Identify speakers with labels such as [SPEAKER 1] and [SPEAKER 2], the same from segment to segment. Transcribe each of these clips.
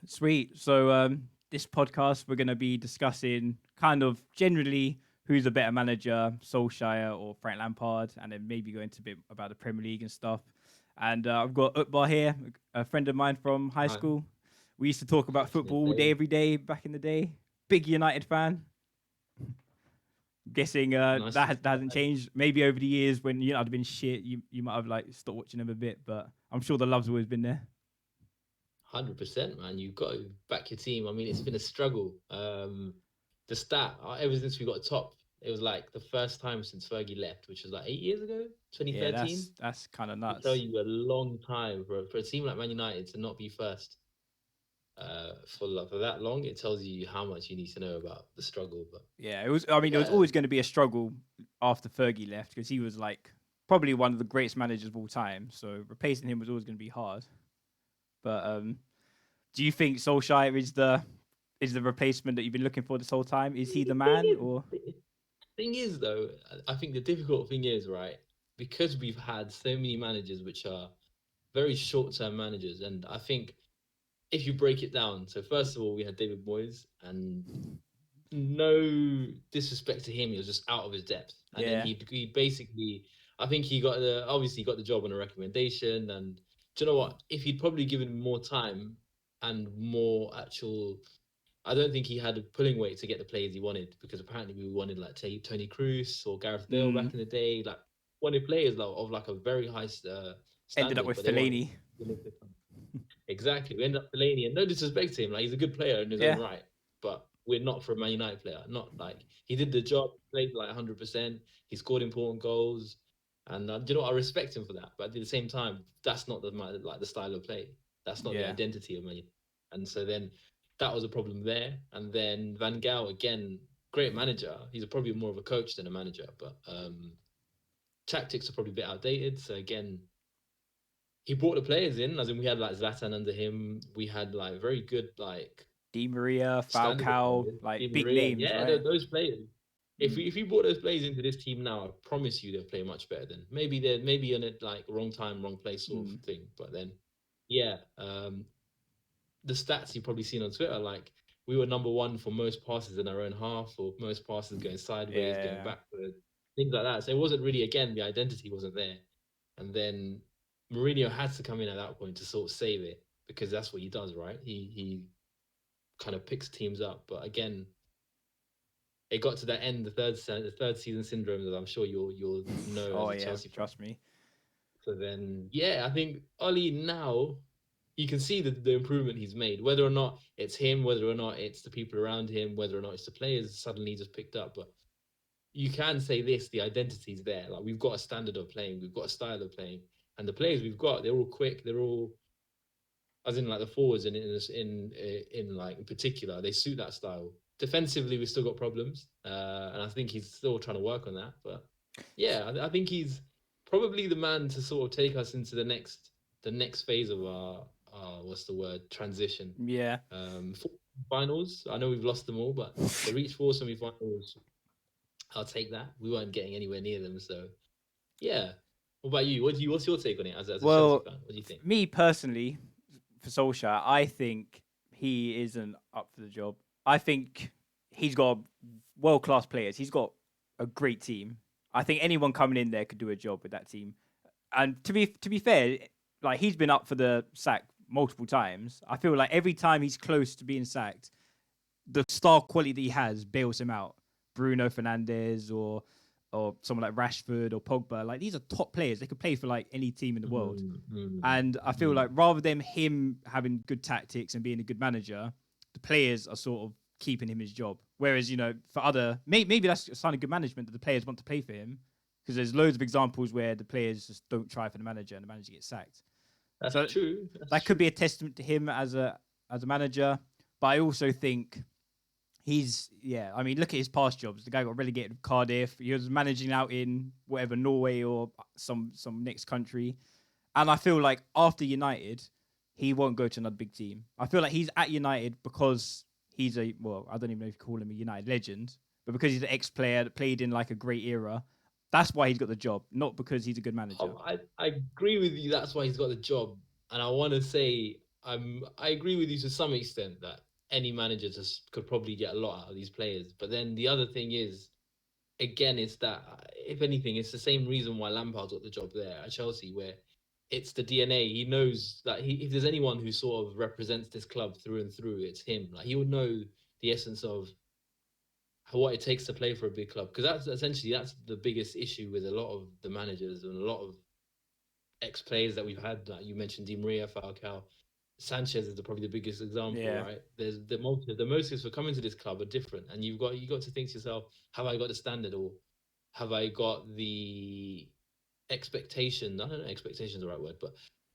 [SPEAKER 1] Sweet. So this podcast we're going to be discussing kind of generally who's a better manager, Solskjaer or Frank Lampard, and then maybe go into a bit about the Premier League and stuff. And I've got Utba here, a friend of mine from high
[SPEAKER 2] Right.
[SPEAKER 1] school. We used to talk about
[SPEAKER 2] Back in the
[SPEAKER 1] football all day,
[SPEAKER 2] day.
[SPEAKER 1] every day back in the day. Big United fan. Guessing
[SPEAKER 2] Nice to see
[SPEAKER 1] that
[SPEAKER 2] you
[SPEAKER 1] hasn't
[SPEAKER 2] back.
[SPEAKER 1] changed. Maybe over the years when United have been shit, you might have like stopped watching them a bit, but I'm sure the love's always been there.
[SPEAKER 2] 100%, man. You've got to back your team. I mean, it's been a struggle. The stat, ever since we got top, it was like the first time since Fergie left, which was like 8 years ago,
[SPEAKER 1] Yeah,
[SPEAKER 2] 2013.
[SPEAKER 1] that's kind of
[SPEAKER 2] To tell
[SPEAKER 1] nuts.
[SPEAKER 2] you a long time for a team like Man United to not be first for that long, it tells you how much you need to know about the struggle. But
[SPEAKER 1] Yeah, it was. I mean, it was
[SPEAKER 2] yeah,
[SPEAKER 1] always going to be a struggle after Fergie left because he was like probably one of the greatest managers of all time. So replacing him was always going to be hard. But do you think Solskjaer is the replacement that you've been looking for this whole time? Is he the
[SPEAKER 2] thing
[SPEAKER 1] man
[SPEAKER 2] is,
[SPEAKER 1] or?
[SPEAKER 2] thing is though, I think the difficult thing is right because we've had so many managers which are very short-term managers, and I think if you break it down, so first of all, we had David Moyes, and no disrespect to him, he was just out of his depth. And then
[SPEAKER 1] Yeah,
[SPEAKER 2] he basically, I think he got the obviously got the job on a recommendation. And do you know what? If he'd probably given him more time and more actual, I don't think he had a pulling weight to get the players he wanted, because apparently we wanted like Tony Cruz or Gareth Bale
[SPEAKER 1] mm,
[SPEAKER 2] back in the day, like wanted players like, of like a very high
[SPEAKER 1] ended up
[SPEAKER 2] standard,
[SPEAKER 1] with
[SPEAKER 2] but they weren't
[SPEAKER 1] Fellaini.
[SPEAKER 2] willing to come. Exactly. We end up Fellaini, and no disrespect to him, like he's a good player in his own
[SPEAKER 1] Yeah,
[SPEAKER 2] right, but we're not for a Man United player. Not like he did the job, played like 100%. He scored important goals, and you know what? I respect him for that. But at the same time, that's not the style of play. That's not the
[SPEAKER 1] yeah,
[SPEAKER 2] identity of Man United. And so then that was a problem there. And then Van Gaal again, great manager. He's probably more of a coach than a manager, but tactics are probably a bit outdated. So again, he brought the players in, as in we had like Zlatan under him. We had like very good like
[SPEAKER 1] Di Maria,
[SPEAKER 2] standard of
[SPEAKER 1] Falcao,
[SPEAKER 2] players. Di
[SPEAKER 1] like big
[SPEAKER 2] Maria,
[SPEAKER 1] names,
[SPEAKER 2] yeah,
[SPEAKER 1] right?
[SPEAKER 2] those players.
[SPEAKER 1] Mm.
[SPEAKER 2] If you brought those players into this team now, I promise you they'll play much better. Than maybe they're maybe in a like wrong time, wrong place sort of
[SPEAKER 1] Mm.
[SPEAKER 2] thing. But then, yeah, the stats you've probably seen on Twitter, like we were number one for most passes in our own half, or most passes going sideways, going
[SPEAKER 1] Yeah,
[SPEAKER 2] backward, things like that. So it wasn't really, again, the identity wasn't there. And then Mourinho had to come in at that point to sort of save it, because that's what he does, right? He kind of picks teams up, but again, it got to that end, the third season syndrome that I'm sure you'll know as
[SPEAKER 1] oh
[SPEAKER 2] a
[SPEAKER 1] yeah,
[SPEAKER 2] Chelsea fan.
[SPEAKER 1] trust me.
[SPEAKER 2] So then, yeah, I think Oli now, you can see the improvement he's made. Whether or not it's him, whether or not it's the people around him, whether or not it's the players suddenly just picked up, but you can say this: the identity's there. Like we've got a standard of playing, we've got a style of playing, and the players we've got, they're all quick, they're all, as in like the forwards in like in particular, they suit that style. Defensively, we've still got problems, and I think he's still trying to work on that. But yeah, I think he's probably the man to sort of take us into the next phase of our what's the word, transition.
[SPEAKER 1] Yeah.
[SPEAKER 2] Four finals. I know we've lost them all, but to reach four semi-finals, I'll take that. We weren't getting anywhere near them, so yeah. What about you? What's your take on it as a Chelsea
[SPEAKER 1] Well,
[SPEAKER 2] fan? What do you think?
[SPEAKER 1] me personally, for Solskjaer, I think he isn't up for the job. I think he's got world class players. He's got a great team. I think anyone coming in there could do a job with that team. And to be fair, like he's been up for the sack multiple times. I feel like every time he's close to being sacked, the star quality that he has bails him out. Bruno Fernandes or someone like Rashford or Pogba, like these are top players. They could play for like any team in the world.
[SPEAKER 2] Mm, mm,
[SPEAKER 1] And I feel
[SPEAKER 2] mm.
[SPEAKER 1] like rather than him having good tactics and being a good manager, the players are sort of keeping him his job. Whereas, for other, maybe that's a sign of good management that the players want to play for him, because there's loads of examples where the players just don't try for the manager and the manager gets sacked.
[SPEAKER 2] That's
[SPEAKER 1] So
[SPEAKER 2] true. That's
[SPEAKER 1] that could
[SPEAKER 2] true.
[SPEAKER 1] be a testament to him as a manager. But I also think yeah. I mean, look at his past jobs. The guy got relegated with Cardiff. He was managing out in whatever Norway or some next country. And I feel like after United, he won't go to another big team. I feel like he's at United because I don't even know if you call him a United legend, but because he's an ex-player that played in like a great era, that's why he's got the job, not because he's a good manager.
[SPEAKER 2] I agree with you. That's why he's got the job. And I want to say, I agree with you to some extent that any manager just could probably get a lot out of these players. But then the other thing is, again, it's that if anything, it's the same reason why Lampard got the job there at Chelsea, where it's the DNA. He knows that if there's anyone who sort of represents this club through and through, it's him. Like he would know the essence of what it takes to play for a big club, because that's the biggest issue with a lot of the managers and a lot of ex players that we've had. Like you mentioned, Di Maria, Falcao, Sanchez is probably the biggest example,
[SPEAKER 1] Yeah.
[SPEAKER 2] right? There's the motives for coming to this club are different, and you got to think to yourself, have I got the standard, or have I got the expectation? I don't know, expectation is the right word, but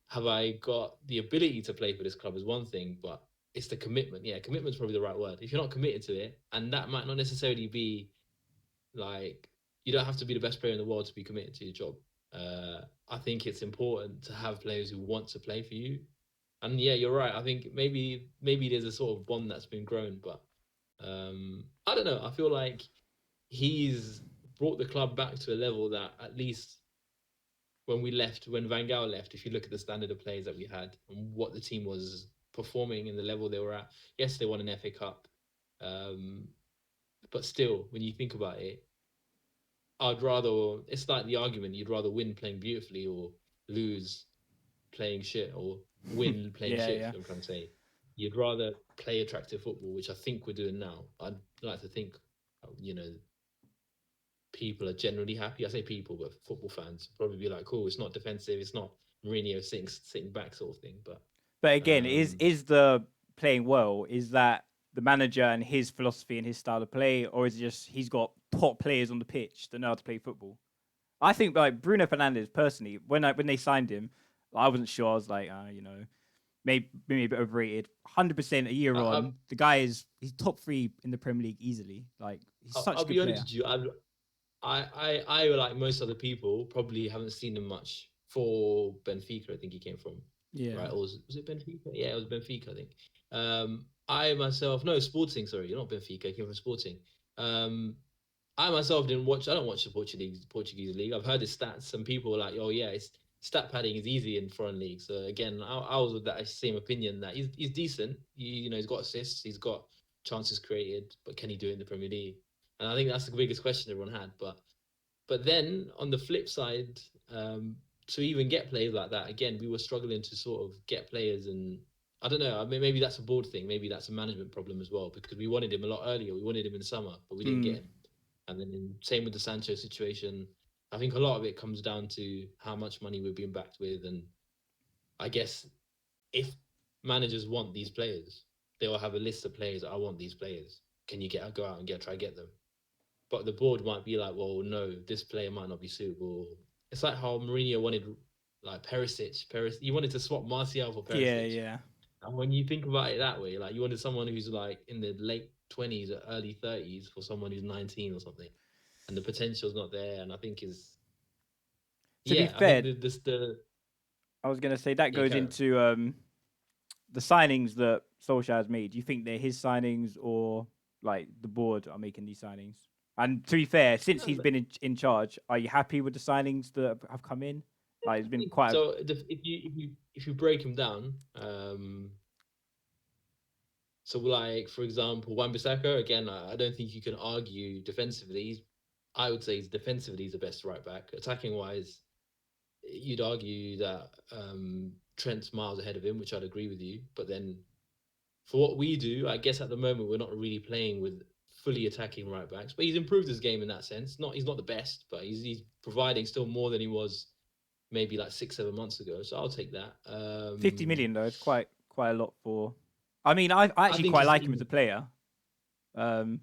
[SPEAKER 2] have I got the ability to play for this club is one thing, but it's the commitment. Yeah, commitment's probably the right word. If you're not committed to it, and that might not necessarily be like, you don't have to be the best player in the world to be committed to your job. I think it's important to have players who want to play for you. And yeah, you're right. I think maybe there's a sort of bond that's been grown, but I don't know. I feel like he's brought the club back to a level that at least when Van Gaal left, if you look at the standard of players that we had and what the team was performing and the level they were at, yes, they won an FA Cup, but still, when you think about it, it's like the argument, you'd rather win playing beautifully or lose playing shit, or win playing
[SPEAKER 1] Yeah,
[SPEAKER 2] shit.
[SPEAKER 1] yeah.
[SPEAKER 2] I'm trying to say, you'd rather play attractive football, which I think we're doing now. I'd like to think, people are generally happy. I say people, but football fans probably be like, "Cool, it's not defensive. It's not Mourinho sitting back sort of thing."
[SPEAKER 1] But again,
[SPEAKER 2] Um,
[SPEAKER 1] is the playing well? Is that the manager and his philosophy and his style of play, or is it just he's got top players on the pitch that know how to play football? I think like Bruno Fernandes personally, when they signed him, I wasn't sure. I was like, maybe a bit overrated. 100% a year
[SPEAKER 2] I,
[SPEAKER 1] on, the guy he's top three in the Premier League easily. Like he's such
[SPEAKER 2] I'll
[SPEAKER 1] a good
[SPEAKER 2] be honest
[SPEAKER 1] player.
[SPEAKER 2] with you. I like most other people probably haven't seen him much for Benfica. I think he came from,
[SPEAKER 1] Yeah.
[SPEAKER 2] right? Or was it Benfica? Yeah, it was Benfica. I think. I myself, no, Sporting. Sorry, you're not Benfica. He came from Sporting. Um, I myself didn't watch. I don't watch the Portuguese league. I've heard his stats. Some people were like, "Oh yeah, it's stat padding is easy in foreign leagues." So again, I was with that same opinion that he's decent. He's got assists. He's got chances created, but can he do it in the Premier League? And I think that's the biggest question everyone had. But then on the flip side, to even get players like that, again, we were struggling to sort of get players, and I don't know. I mean, maybe that's a board thing. Maybe that's a management problem as well, because we wanted him a lot earlier. We wanted him in the summer, but we didn't get
[SPEAKER 1] Mm.
[SPEAKER 2] him. And then same with the Sancho situation. I think a lot of it comes down to how much money we're being backed with, and I guess if managers want these players, they will have a list of players. I want these players. Can you go out and try get them? But the board might be like, well, no, this player might not be suitable. It's like how Mourinho wanted like Perisic. You wanted to swap Martial for
[SPEAKER 1] Yeah,
[SPEAKER 2] Perisic.
[SPEAKER 1] yeah.
[SPEAKER 2] And when you think about it that way, like you wanted someone who's like in the late 20s or early 30s for someone who's 19 or something, and the potential's not there. And I think
[SPEAKER 1] To be
[SPEAKER 2] I think
[SPEAKER 1] fair,
[SPEAKER 2] the
[SPEAKER 1] I was gonna say that
[SPEAKER 2] yeah,
[SPEAKER 1] goes
[SPEAKER 2] Karen.
[SPEAKER 1] into the signings that Solskjaer has made. Do you think they're his signings or like the board are making these signings? And to be fair, since he's been in charge, are you happy with the signings that have come in? Like it's been quite.
[SPEAKER 2] So if you break him down, so like for example, Wan-Bissaka again, I don't think you can argue defensively. I would say he's defensively he's the best right back. Attacking wise, you'd argue that Trent's miles ahead of him, which I'd agree with you. But then for what we do, I guess at the moment we're not really playing with fully attacking right backs. But he's improved his game in that sense. He's not the best, but he's providing still more than he was maybe like 6-7 months ago. So I'll take that.
[SPEAKER 1] 50 million though. It's quite a lot for. I mean, I
[SPEAKER 2] I
[SPEAKER 1] actually
[SPEAKER 2] think
[SPEAKER 1] quite like him as a player.
[SPEAKER 2] it,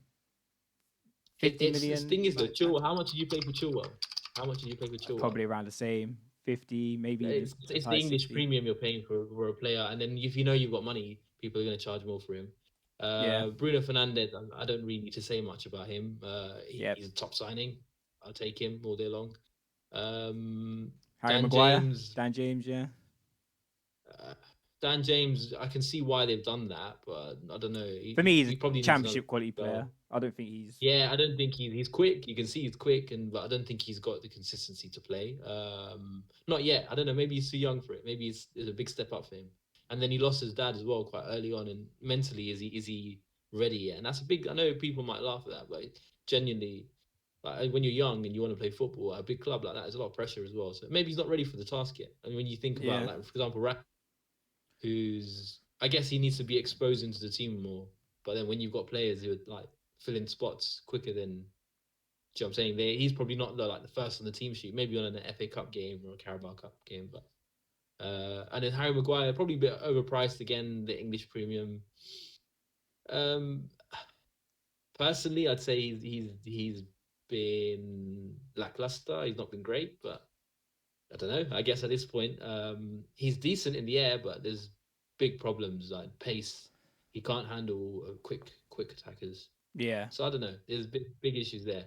[SPEAKER 1] 50
[SPEAKER 2] it's the
[SPEAKER 1] million,
[SPEAKER 2] thing is though, Chilwell. How much did you pay for Chilwell? How much did you pay for Chilwell?
[SPEAKER 1] probably around the same. 50, maybe even as
[SPEAKER 2] It's
[SPEAKER 1] high
[SPEAKER 2] the
[SPEAKER 1] as
[SPEAKER 2] English
[SPEAKER 1] 60.
[SPEAKER 2] premium you're paying for a player, and then if you know you've got money, people are going to charge more for him.
[SPEAKER 1] Yeah,
[SPEAKER 2] Bruno Fernandes, I don't really need to say much about him.
[SPEAKER 1] yeah.
[SPEAKER 2] He's a top signing. I'll take him all day long.
[SPEAKER 1] Harry
[SPEAKER 2] Dan
[SPEAKER 1] Maguire,
[SPEAKER 2] James,
[SPEAKER 1] Dan James, yeah.
[SPEAKER 2] uh, Dan James, I can see why they've done that, but I don't know.
[SPEAKER 1] For me, he's
[SPEAKER 2] He
[SPEAKER 1] a
[SPEAKER 2] probably needs another.
[SPEAKER 1] championship quality player. I don't think he's.
[SPEAKER 2] Yeah, I don't think he's quick. You can see he's quick, but I don't think he's got the consistency to play. Not yet. I don't know. Maybe he's too young for it. Maybe it's a big step up for him. and then he lost his dad as well quite early on. And mentally, is he ready yet? And that's a big. I know people might laugh at that, but genuinely, like when you're young and you want to play football at a big club like that, there's a lot of pressure as well. So maybe he's not ready for the task yet. And when you think about,
[SPEAKER 1] Yeah.
[SPEAKER 2] like, for example, who's, I guess he needs to be exposed into the team more. But then when you've got players who are like filling spots quicker than, do you know what I'm saying? He's probably not the first on the team sheet, maybe on an FA Cup game or a Carabao Cup game. But and then Harry Maguire, probably a bit overpriced again, the English premium. Um, Personally, I'd say he's been lackluster. He's not been great, but I don't know. I guess at this point, he's decent in the air, but there's big problems like pace. He can't handle quick attackers.
[SPEAKER 1] Yeah.
[SPEAKER 2] So I don't know. There's big issues there.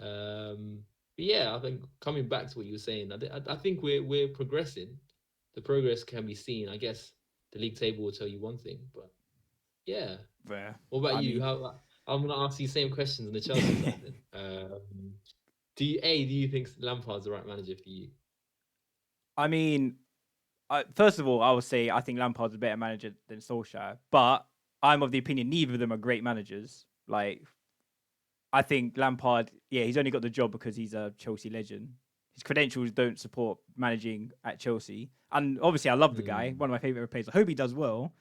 [SPEAKER 2] Um, but yeah, I think coming back to what you were saying, I think we're progressing. The progress can be seen. I guess the league table will tell you one thing, but yeah.
[SPEAKER 1] Yeah.
[SPEAKER 2] What about
[SPEAKER 1] I
[SPEAKER 2] you?
[SPEAKER 1] mean,
[SPEAKER 2] How I'm gonna ask you the same questions on the Chelsea side then. Do you think Lampard's the right manager for you?
[SPEAKER 1] I mean, first of all, I would say I think Lampard's a better manager than Solskjaer, but I'm of the opinion neither of them are great managers. Like, I think Lampard, yeah, he's only got the job because he's a Chelsea legend. His credentials don't support managing at Chelsea. And obviously, I love the guy,
[SPEAKER 2] Mm,
[SPEAKER 1] one of my favorite players. I hope he does well,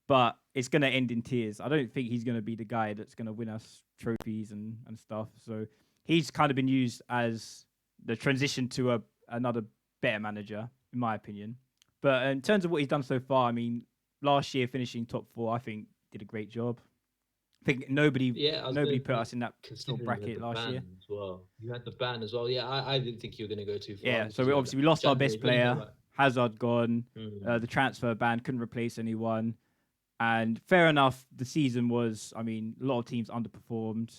[SPEAKER 1] but it's going to end in tears. I don't think he's going to be the guy that's going to win us trophies and stuff. So he's kind of been used as the transition to another better manager, in my opinion. But in terms of what he's done so far, I mean, last year finishing top four, I think did a great job. I think nobody
[SPEAKER 2] yeah, I was
[SPEAKER 1] nobody
[SPEAKER 2] gonna
[SPEAKER 1] put
[SPEAKER 2] say,
[SPEAKER 1] us in that sort of
[SPEAKER 2] considering you had
[SPEAKER 1] bracket
[SPEAKER 2] the
[SPEAKER 1] last year.
[SPEAKER 2] ban as well. You had the ban as well. Yeah, I didn't think you were gonna go too far
[SPEAKER 1] Yeah, so
[SPEAKER 2] because
[SPEAKER 1] we
[SPEAKER 2] you had that
[SPEAKER 1] obviously we lost our
[SPEAKER 2] January.
[SPEAKER 1] best
[SPEAKER 2] It's when you had
[SPEAKER 1] player,
[SPEAKER 2] like,
[SPEAKER 1] Hazard gone,
[SPEAKER 2] mm,
[SPEAKER 1] the transfer ban couldn't replace anyone, and fair enough. The season was, I mean, a lot of teams underperformed,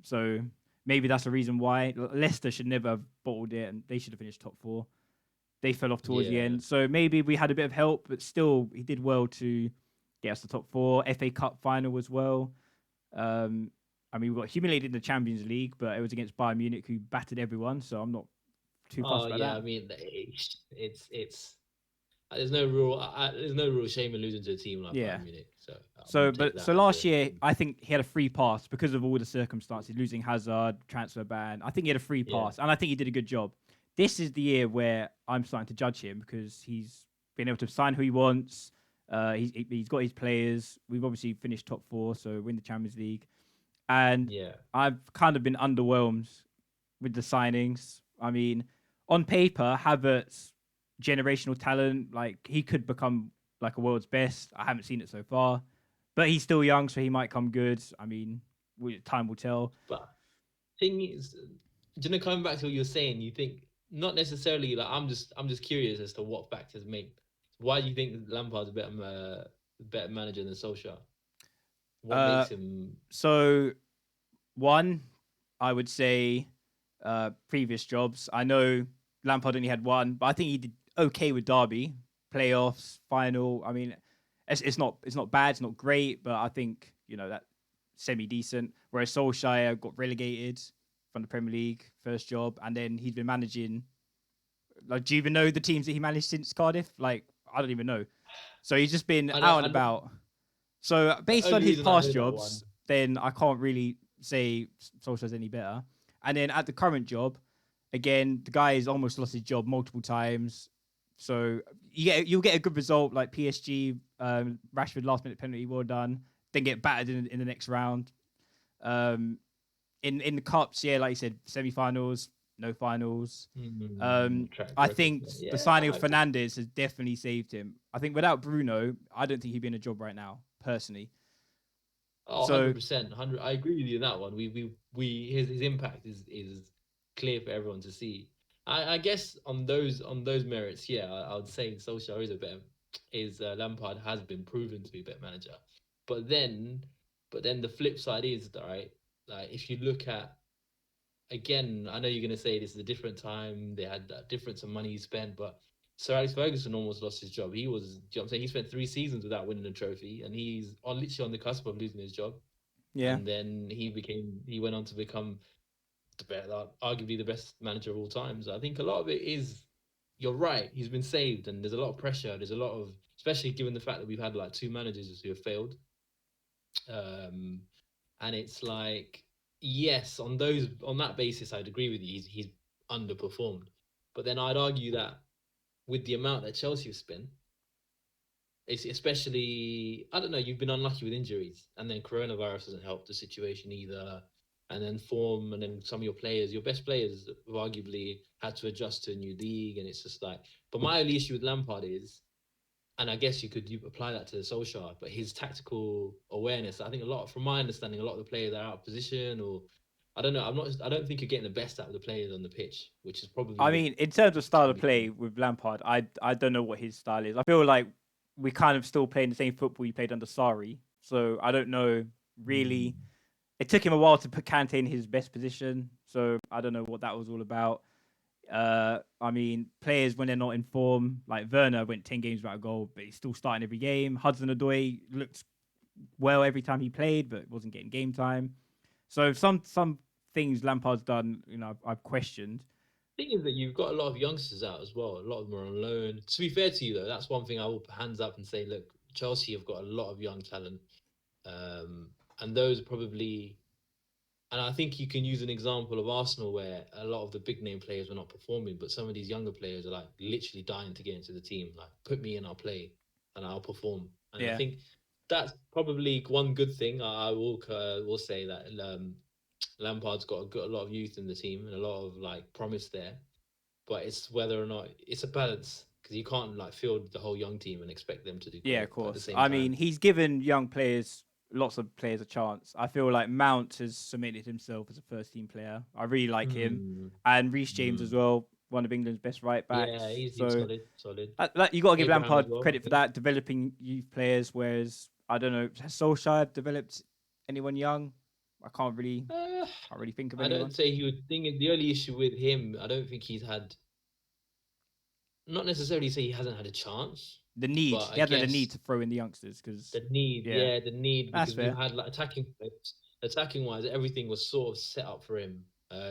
[SPEAKER 1] so maybe that's a reason why Leicester should never have bottled it, and they should have finished top four. They fell off towards the
[SPEAKER 2] yeah,
[SPEAKER 1] end, so maybe we had a bit of help, but still, he did well to get us to top four. FA Cup final as well. Um, I mean, we got humiliated in the Champions League, but it was against Bayern Munich, who battered everyone. So I'm not too fussed
[SPEAKER 2] oh
[SPEAKER 1] about
[SPEAKER 2] yeah.
[SPEAKER 1] that.
[SPEAKER 2] I mean, it's there's no real shame in losing to a team like
[SPEAKER 1] Yeah.
[SPEAKER 2] Bayern Munich. So I'm gonna
[SPEAKER 1] So,
[SPEAKER 2] take
[SPEAKER 1] but
[SPEAKER 2] that
[SPEAKER 1] so
[SPEAKER 2] as
[SPEAKER 1] last
[SPEAKER 2] a
[SPEAKER 1] year, I think he had a free pass because of all the circumstances, losing Hazard, transfer ban. I think he had a free
[SPEAKER 2] yeah,
[SPEAKER 1] pass, and I think he did a good job. This is the year where I'm starting to judge him because he's been able to sign who he wants. He's got his players. We've obviously finished top four, so win the Champions League, and
[SPEAKER 2] yeah.
[SPEAKER 1] I've kind of been underwhelmed with the signings. I mean, on paper, Havertz, generational talent, like he could become like a world's best. I haven't seen it so far, but he's still young, so he might come good. I mean, time will tell.
[SPEAKER 2] But thing is, you know, coming back to what you're saying, you think not necessarily like I'm just curious as to what factors make. Why do you think Lampard's a better manager than Solskjaer? What
[SPEAKER 1] Uh,
[SPEAKER 2] makes him?
[SPEAKER 1] so one, I would say, previous jobs. I know Lampard only had one, but I think he did okay with Derby playoffs, final. I mean, it's not bad, it's not great, but I think that semi decent. Whereas Solskjaer got relegated from the Premier League first job, and then he's been managing. Like, do you even know the teams that he managed since Cardiff? Like, I don't even know. So he's just been
[SPEAKER 2] I know,
[SPEAKER 1] out and
[SPEAKER 2] I know.
[SPEAKER 1] about. So
[SPEAKER 2] The
[SPEAKER 1] based on
[SPEAKER 2] only
[SPEAKER 1] his
[SPEAKER 2] reason I
[SPEAKER 1] past
[SPEAKER 2] know that one.
[SPEAKER 1] jobs, then I can't really say Solskjaer's any better. And then at the current job, again, the guy has almost lost his job multiple times. So you'll get a good result like PSG, Rashford last minute penalty, well done. Then get battered in the next round. Um, in the cups, yeah, like you said, semi-finals, no finals.
[SPEAKER 2] Track
[SPEAKER 1] I
[SPEAKER 2] record.
[SPEAKER 1] think the
[SPEAKER 2] Yeah,
[SPEAKER 1] signing of Fernandez has definitely saved him. I think without Bruno, I don't think he'd be in a job right now, personally.
[SPEAKER 2] oh,
[SPEAKER 1] So
[SPEAKER 2] 100%. 100. I agree with you in that one. We his impact is clear for everyone to see. I guess on those merits, yeah, I would say Solskjaer is Lampard has been proven to be a better manager. But then but then the flip side is that, right, like if you look at, again, I know you're gonna say this is a different time, they had a difference of money spent, but Sir Alex Ferguson almost lost his job. He was, you know what I'm saying, he spent 3 seasons without winning a trophy, and he's literally on the cusp of losing his job.
[SPEAKER 1] yeah,
[SPEAKER 2] And then he went on to become arguably the best manager of all time. So I think a lot of it is you're right. He's been saved, and there's a lot of pressure. There's a lot of, especially given the fact that we've had like two managers who have failed. Um, and it's like, yes, on that basis, I'd agree with you. He's underperformed, but then I'd argue that with the amount that Chelsea have spent, it's especially, I don't know, you've been unlucky with injuries, and then coronavirus hasn't helped the situation either. And then form, and then some of your best players have arguably had to adjust to a new league, and it's just like. But my only issue with Lampard is, and I guess you apply that to Solskjaer, but his tactical awareness. I think a lot, from my understanding, a lot of the players are out of position, or I don't know. I don't think you're getting the best out of the players on the pitch, which is probably
[SPEAKER 1] I
[SPEAKER 2] the
[SPEAKER 1] mean, in terms of style of
[SPEAKER 2] only
[SPEAKER 1] play
[SPEAKER 2] thing.
[SPEAKER 1] with Lampard, I don't know what his style is. I feel like we kind of still playing the same football he played under Sarri. So I don't know
[SPEAKER 2] Mm.
[SPEAKER 1] really. It took him a while to put Kante in his best position. So I don't know what that was all about. I mean, players when they're not in form, like Werner went 10 games without a goal, but he's still starting every game. Hudson-Odoi looked well every time he played, but wasn't getting game time. So some things Lampard's done, I've questioned.
[SPEAKER 2] Thing is that you've got a lot of youngsters out as well. A lot of them are on loan. To be fair to you, though, that's one thing I will put hands up and say, look, Chelsea have got a lot of young talent, and those probably. And I think you can use an example of Arsenal where a lot of the big name players were not performing, but some of these younger players are like literally dying to get into the team. Like, put me in, I'll play, and I'll perform. And I
[SPEAKER 1] Yeah,
[SPEAKER 2] think that's probably one good thing. I will say that Lampard's got a lot of youth in the team and a lot of like promise there, but it's whether or not it's a balance because you can't like field the whole young team and expect them to do
[SPEAKER 1] yeah, of
[SPEAKER 2] great. But at the
[SPEAKER 1] course.
[SPEAKER 2] same
[SPEAKER 1] I mean,
[SPEAKER 2] time,
[SPEAKER 1] he's given young players, lots of players, a chance. I feel like Mount has cemented himself as a first team player. I really like him,
[SPEAKER 2] hmm,
[SPEAKER 1] and Reece James as
[SPEAKER 2] hmm.
[SPEAKER 1] well, one of England's best right
[SPEAKER 2] Yeah,
[SPEAKER 1] backs.
[SPEAKER 2] he's
[SPEAKER 1] So
[SPEAKER 2] solid, solid.
[SPEAKER 1] you got to give
[SPEAKER 2] Abraham as
[SPEAKER 1] Lampard
[SPEAKER 2] well, I
[SPEAKER 1] credit for
[SPEAKER 2] think.
[SPEAKER 1] that, developing youth players. Whereas I don't know, has Solskjaer developed anyone young? I
[SPEAKER 2] Uh,
[SPEAKER 1] can't really think of
[SPEAKER 2] I don't
[SPEAKER 1] anyone.
[SPEAKER 2] say he would think the only issue with him, I don't think he's had, not necessarily say he hasn't had a chance,
[SPEAKER 1] The need,
[SPEAKER 2] but I
[SPEAKER 1] he hasn't had a need
[SPEAKER 2] guess
[SPEAKER 1] to throw in the youngsters because,
[SPEAKER 2] the need,
[SPEAKER 1] yeah,
[SPEAKER 2] yeah, the need
[SPEAKER 1] that's
[SPEAKER 2] because we've
[SPEAKER 1] fair.
[SPEAKER 2] had like attacking wise, everything was sort of set up for him.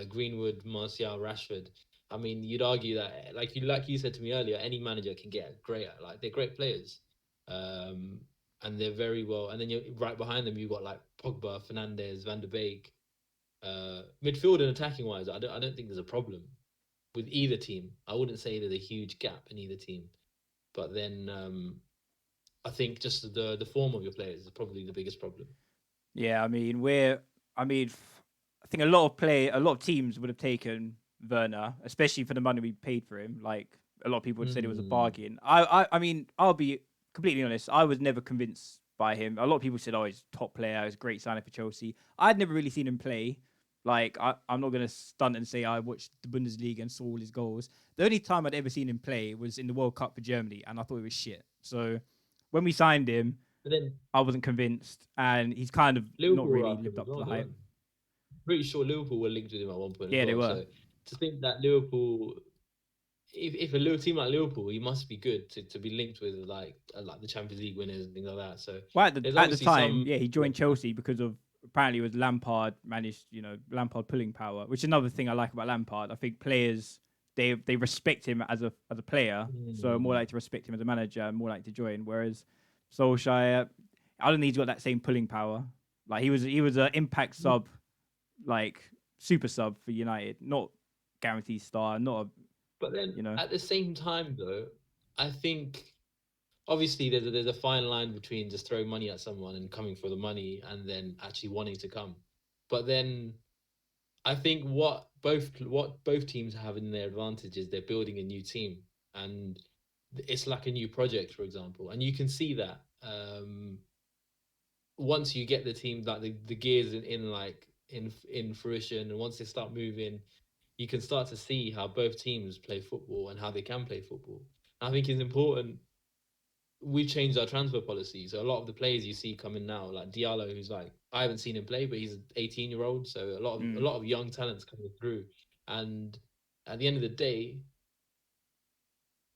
[SPEAKER 2] Greenwood, Martial, Rashford. I mean, you'd argue that like you said to me earlier, any manager can get great, like they're great players, um, and they're very well. And then you're right behind them, you've got like Pogba, Fernandez, Van de Beek. Midfield and attacking wise, I don't think there's a problem with either team. I wouldn't say there's a huge gap in either team, but then I think just the form of your players is probably the biggest problem.
[SPEAKER 1] Yeah, I mean, I think a lot of teams would have taken Werner, especially for the money we paid for him. Like a lot of people would said it was a
[SPEAKER 2] Hmm.
[SPEAKER 1] bargain. I mean, I'll be completely honest. I was never convinced by him. A lot of people said, "Oh, he's a top player. He's a great signing for Chelsea." I'd never really seen him play. Like I'm not gonna stunt and say I watched the Bundesliga and saw all his goals. The only time I'd ever seen him play was in the World Cup for Germany, and I thought it was shit. So when we signed him,
[SPEAKER 2] But then
[SPEAKER 1] I wasn't convinced, and he's kind of not
[SPEAKER 2] Liverpool were
[SPEAKER 1] really
[SPEAKER 2] after him
[SPEAKER 1] lived
[SPEAKER 2] as
[SPEAKER 1] up to
[SPEAKER 2] well,
[SPEAKER 1] the
[SPEAKER 2] they
[SPEAKER 1] hype.
[SPEAKER 2] weren't. Pretty sure Liverpool were linked with him at one point as
[SPEAKER 1] Yeah, they
[SPEAKER 2] well.
[SPEAKER 1] were.
[SPEAKER 2] So to think that Liverpool, if a little team like Liverpool, he must be good to be linked with like the Champions League winners and things like that. So
[SPEAKER 1] Well,
[SPEAKER 2] there's
[SPEAKER 1] at the
[SPEAKER 2] obviously
[SPEAKER 1] time,
[SPEAKER 2] some.
[SPEAKER 1] yeah, he joined Chelsea because of apparently it was Lampard managed, Lampard pulling power, which is another thing I like about Lampard. I think players they respect him as a player, so more
[SPEAKER 2] Hmm.
[SPEAKER 1] like to respect him as a manager, and more like to join. Whereas Solskjaer, I don't think he's got that same pulling power. Like he was an impact sub, like super sub for United, not guaranteed star, not a,
[SPEAKER 2] But then
[SPEAKER 1] you know.
[SPEAKER 2] at the same time, though, I think obviously there's a fine line between just throwing money at someone and coming for the money and then actually wanting to come. But then I think what both teams have in their advantage is they're building a new team and it's like a new project, for example, and you can see that once you get the team like the gears in like in fruition and once they start moving, you can start to see how both teams play football and how they can play football. I think it's important we've changed our transfer policy. So a lot of the players you see coming now, like Diallo, who's like I haven't seen him play, but he's an 18-year-old. So a
[SPEAKER 1] Mm.
[SPEAKER 2] lot of young talents coming through. And at the end of the day,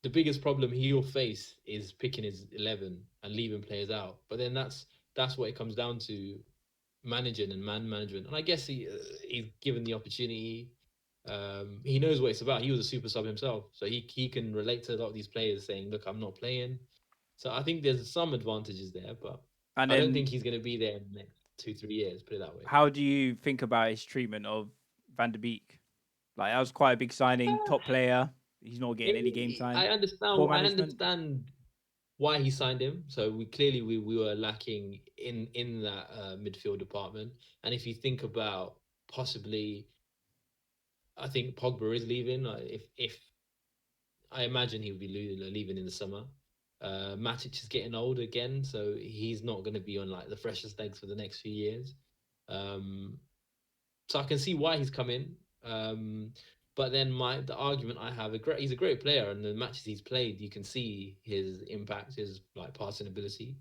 [SPEAKER 2] the biggest problem he'll face is picking his 11 and leaving players out. But then that's what it comes down to managing and man management. And I guess he's given the opportunity. He knows what it's about. He was a super sub himself, so he can relate to a lot of these players saying, "Look, I'm not playing." So I think there's some advantages there, but
[SPEAKER 1] And
[SPEAKER 2] I don't
[SPEAKER 1] then,
[SPEAKER 2] think he's going to be there in the next 2-3 years. Put it that way.
[SPEAKER 1] how do you think about his treatment of Van de Beek? Like, that was quite a big signing, top player. He's not getting any game time.
[SPEAKER 2] I understand.
[SPEAKER 1] Poor
[SPEAKER 2] I
[SPEAKER 1] management.
[SPEAKER 2] understand why he signed him. So we were lacking in that midfield department. And if you think about possibly, I think Pogba is leaving. If I imagine he would be leaving in the summer. Matic is getting old again, so he's not going to be on like the freshest legs for the next few years. Um, so I can see why he's come in. But then the argument I have, he's a great player, and the matches he's played, you can see his impact, his like passing ability.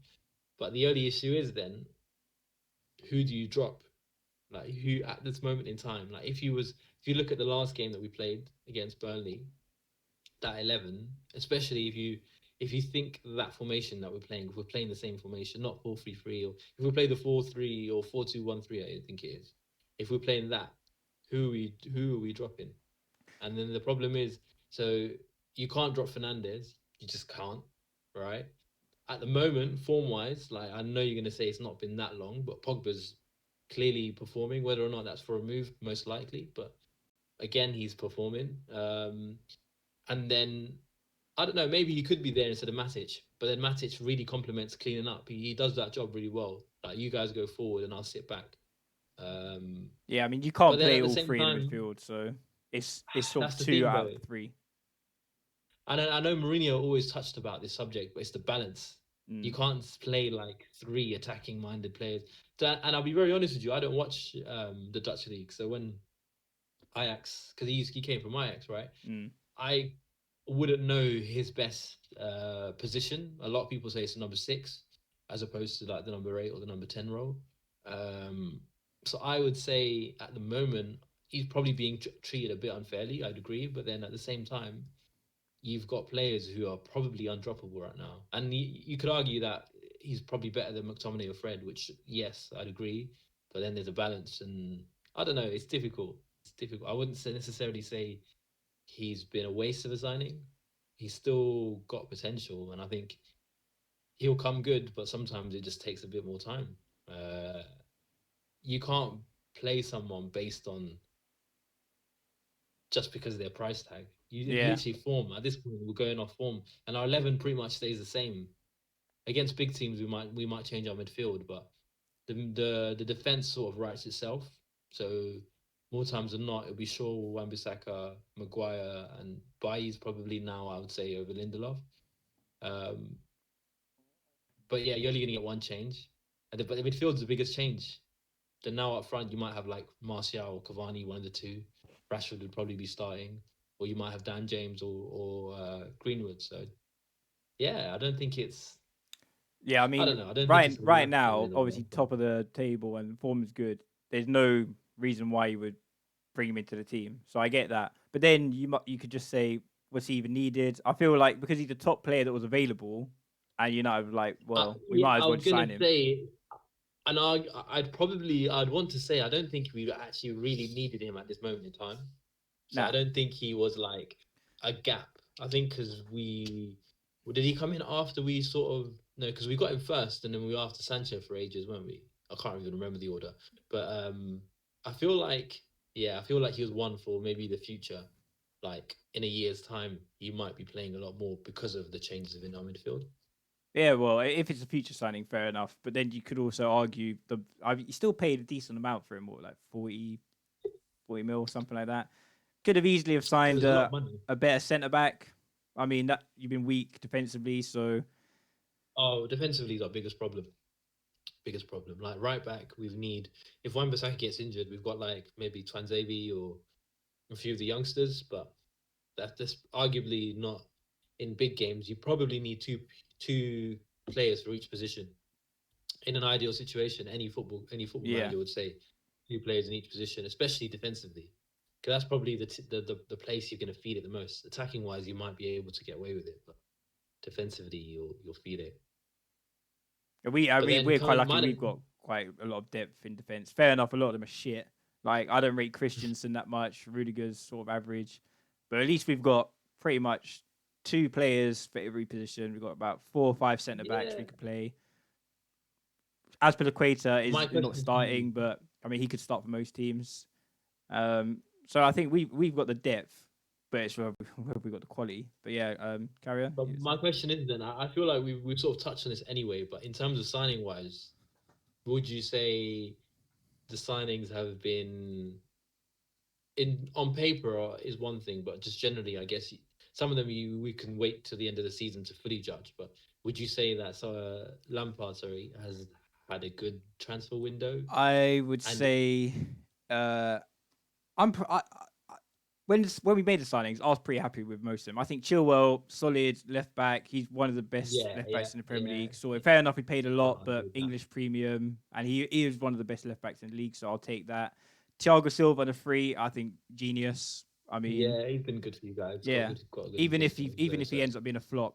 [SPEAKER 2] But the only issue is then, who do you drop? Like who at this moment in time? Like if you look at the last game that we played against Burnley, that 11, especially if you think that formation that we're playing, if we're playing the same formation, not 4-3-3, or if we play the 4-3 or 4-2-1-3, I think it is. If we're playing that, who are we dropping? And then the problem is, so you can't drop Fernandez, you just can't, right? At the moment, form wise, like I know you're gonna say it's not been that long, but Pogba's clearly performing. Whether or not that's for a move, most likely, but again, he's performing. And then I don't know, maybe he could be there instead of Matic, but then Matic really complements cleaning up. He does that job really well. Like you guys go forward and I'll sit back. Um,
[SPEAKER 1] Yeah, I mean, you
[SPEAKER 2] but
[SPEAKER 1] can't
[SPEAKER 2] then
[SPEAKER 1] play
[SPEAKER 2] at the
[SPEAKER 1] all
[SPEAKER 2] same
[SPEAKER 1] three in the
[SPEAKER 2] time,
[SPEAKER 1] midfield, so it's sort of
[SPEAKER 2] that's the
[SPEAKER 1] two
[SPEAKER 2] thing
[SPEAKER 1] out
[SPEAKER 2] though.
[SPEAKER 1] of the three.
[SPEAKER 2] I know Mourinho always touched about this subject, but it's the balance. You
[SPEAKER 1] Mm.
[SPEAKER 2] can't play like three attacking minded players. And I'll be very honest with you, I don't watch the Dutch league. So when Ajax, because he came from Ajax, right?
[SPEAKER 1] Mm.
[SPEAKER 2] I wouldn't know his best position. A lot of people say it's the number 6, as opposed to like the number 8 or the number 10 role. Um, so I would say at the moment he's probably being treated a bit unfairly. I'd agree, but then at the same time, you've got players who are probably undroppable right now, and you could argue that he's probably better than McTominay or Fred, which yes, I'd agree. But then there's a balance, and I don't know. It's difficult. It's difficult. I wouldn't necessarily say he's been a waste of a signing. He's still got potential, and I think he'll come good. But sometimes it just takes a bit more time. Uh, you can't play someone based on just because of their price tag. You
[SPEAKER 1] Yeah.
[SPEAKER 2] literally form at this point. We're going off form, and our 11 pretty much stays the same. Against big teams, we might change our midfield, but the defense sort of writes itself. So more times than not, it'll be Shaw, Wan-Bissaka, Maguire, and Bailly's probably now I would say over Lindelof. Um, but yeah, you're only gonna get one change, but the midfield's the biggest change. Then now up front, you might have like Martial or Cavani, one of the two. Rashford would probably be starting, or you might have Dan James or Greenwood. So yeah, I don't think it's.
[SPEAKER 1] Yeah, I
[SPEAKER 2] I
[SPEAKER 1] mean,
[SPEAKER 2] don't know. I don't think
[SPEAKER 1] right
[SPEAKER 2] it's a
[SPEAKER 1] right
[SPEAKER 2] massive
[SPEAKER 1] now,
[SPEAKER 2] win on
[SPEAKER 1] obviously
[SPEAKER 2] that front.
[SPEAKER 1] top of the table and form is good. There's no reason why you would bring him into the team. So I get that. But then you could just say, was he even needed? I feel like because he's the top player that was available, and United were like, well, we
[SPEAKER 2] Yeah,
[SPEAKER 1] might
[SPEAKER 2] I
[SPEAKER 1] as well
[SPEAKER 2] was
[SPEAKER 1] just
[SPEAKER 2] gonna
[SPEAKER 1] sign him.
[SPEAKER 2] say, and I'd want to say I don't think we actually really needed him at this moment in time. So I
[SPEAKER 1] Nah,
[SPEAKER 2] don't think he was like a gap. I think because did he come in after we sort of no, because we got him first and then we were after Sancho for ages, weren't we? I can't even remember the order, but I feel like I feel like he was one for maybe the future. Like in a year's time, he might be playing a lot more because of the changes in our midfield.
[SPEAKER 1] yeah, well, if it's a future signing, fair enough. But then you could also argue you still paid a decent amount for him, what, like 40 mil, something like that. Could have easily have
[SPEAKER 2] It
[SPEAKER 1] signed
[SPEAKER 2] was a lot of money.
[SPEAKER 1] a better centre back. I mean, that you've been weak defensively, so
[SPEAKER 2] Oh, defensively is our biggest problem. Biggest problem. Like right back, we need if Wan-Bissaka gets injured, we've got like maybe Twanzebe or a few of the youngsters, but that's arguably not in big games. You probably need two players for each position. In an ideal situation, any football
[SPEAKER 1] yeah.
[SPEAKER 2] manager would say 2 players in each position, especially defensively, because that's probably the place you're going to feed it the most. Attacking wise, you might be able to get away with it, but defensively, you'll feed it.
[SPEAKER 1] We, I
[SPEAKER 2] But
[SPEAKER 1] mean,
[SPEAKER 2] then
[SPEAKER 1] we're quite
[SPEAKER 2] coming,
[SPEAKER 1] lucky.
[SPEAKER 2] might
[SPEAKER 1] We've got quite a lot of depth in defence. Fair enough, a lot of them are shit, Like I don't rate Christensen that much. Rudiger's sort of average, but at least we've got pretty much two players for every position. We've got about 4 or 5 centre backs we
[SPEAKER 2] Yeah.
[SPEAKER 1] could play. As per the Equator
[SPEAKER 2] My
[SPEAKER 1] is not
[SPEAKER 2] question to you,
[SPEAKER 1] starting, but I mean he could start for most teams. So I think we've got the depth, but it's whether we got the quality. But yeah, carry on.
[SPEAKER 2] but my question is then, I feel like we've sort of touched on this anyway, but in terms of signing wise, would you say the signings have been in on paper is one thing, but just generally, I guess some of them we can wait to the end of the season to fully judge. But would you say that Lampard, sorry, has had a good transfer window?
[SPEAKER 1] I would
[SPEAKER 2] And
[SPEAKER 1] say uh, I'm pr- I- when we made the signings, I was pretty happy with most of them. I think Chilwell, solid left back. He's one of the best
[SPEAKER 2] yeah,
[SPEAKER 1] left
[SPEAKER 2] yeah,
[SPEAKER 1] backs in the Premier
[SPEAKER 2] yeah,
[SPEAKER 1] League. So fair enough, we paid a lot,
[SPEAKER 2] I agree
[SPEAKER 1] but
[SPEAKER 2] with that.
[SPEAKER 1] English premium, and he is one of the best left backs in the league. So I'll take that. Thiago Silva, the free, I think genius. I mean,
[SPEAKER 2] Yeah, he's been good for you guys.
[SPEAKER 1] yeah.
[SPEAKER 2] Got a good replacement
[SPEAKER 1] Even
[SPEAKER 2] there.
[SPEAKER 1] if he
[SPEAKER 2] So
[SPEAKER 1] ends up being a flop,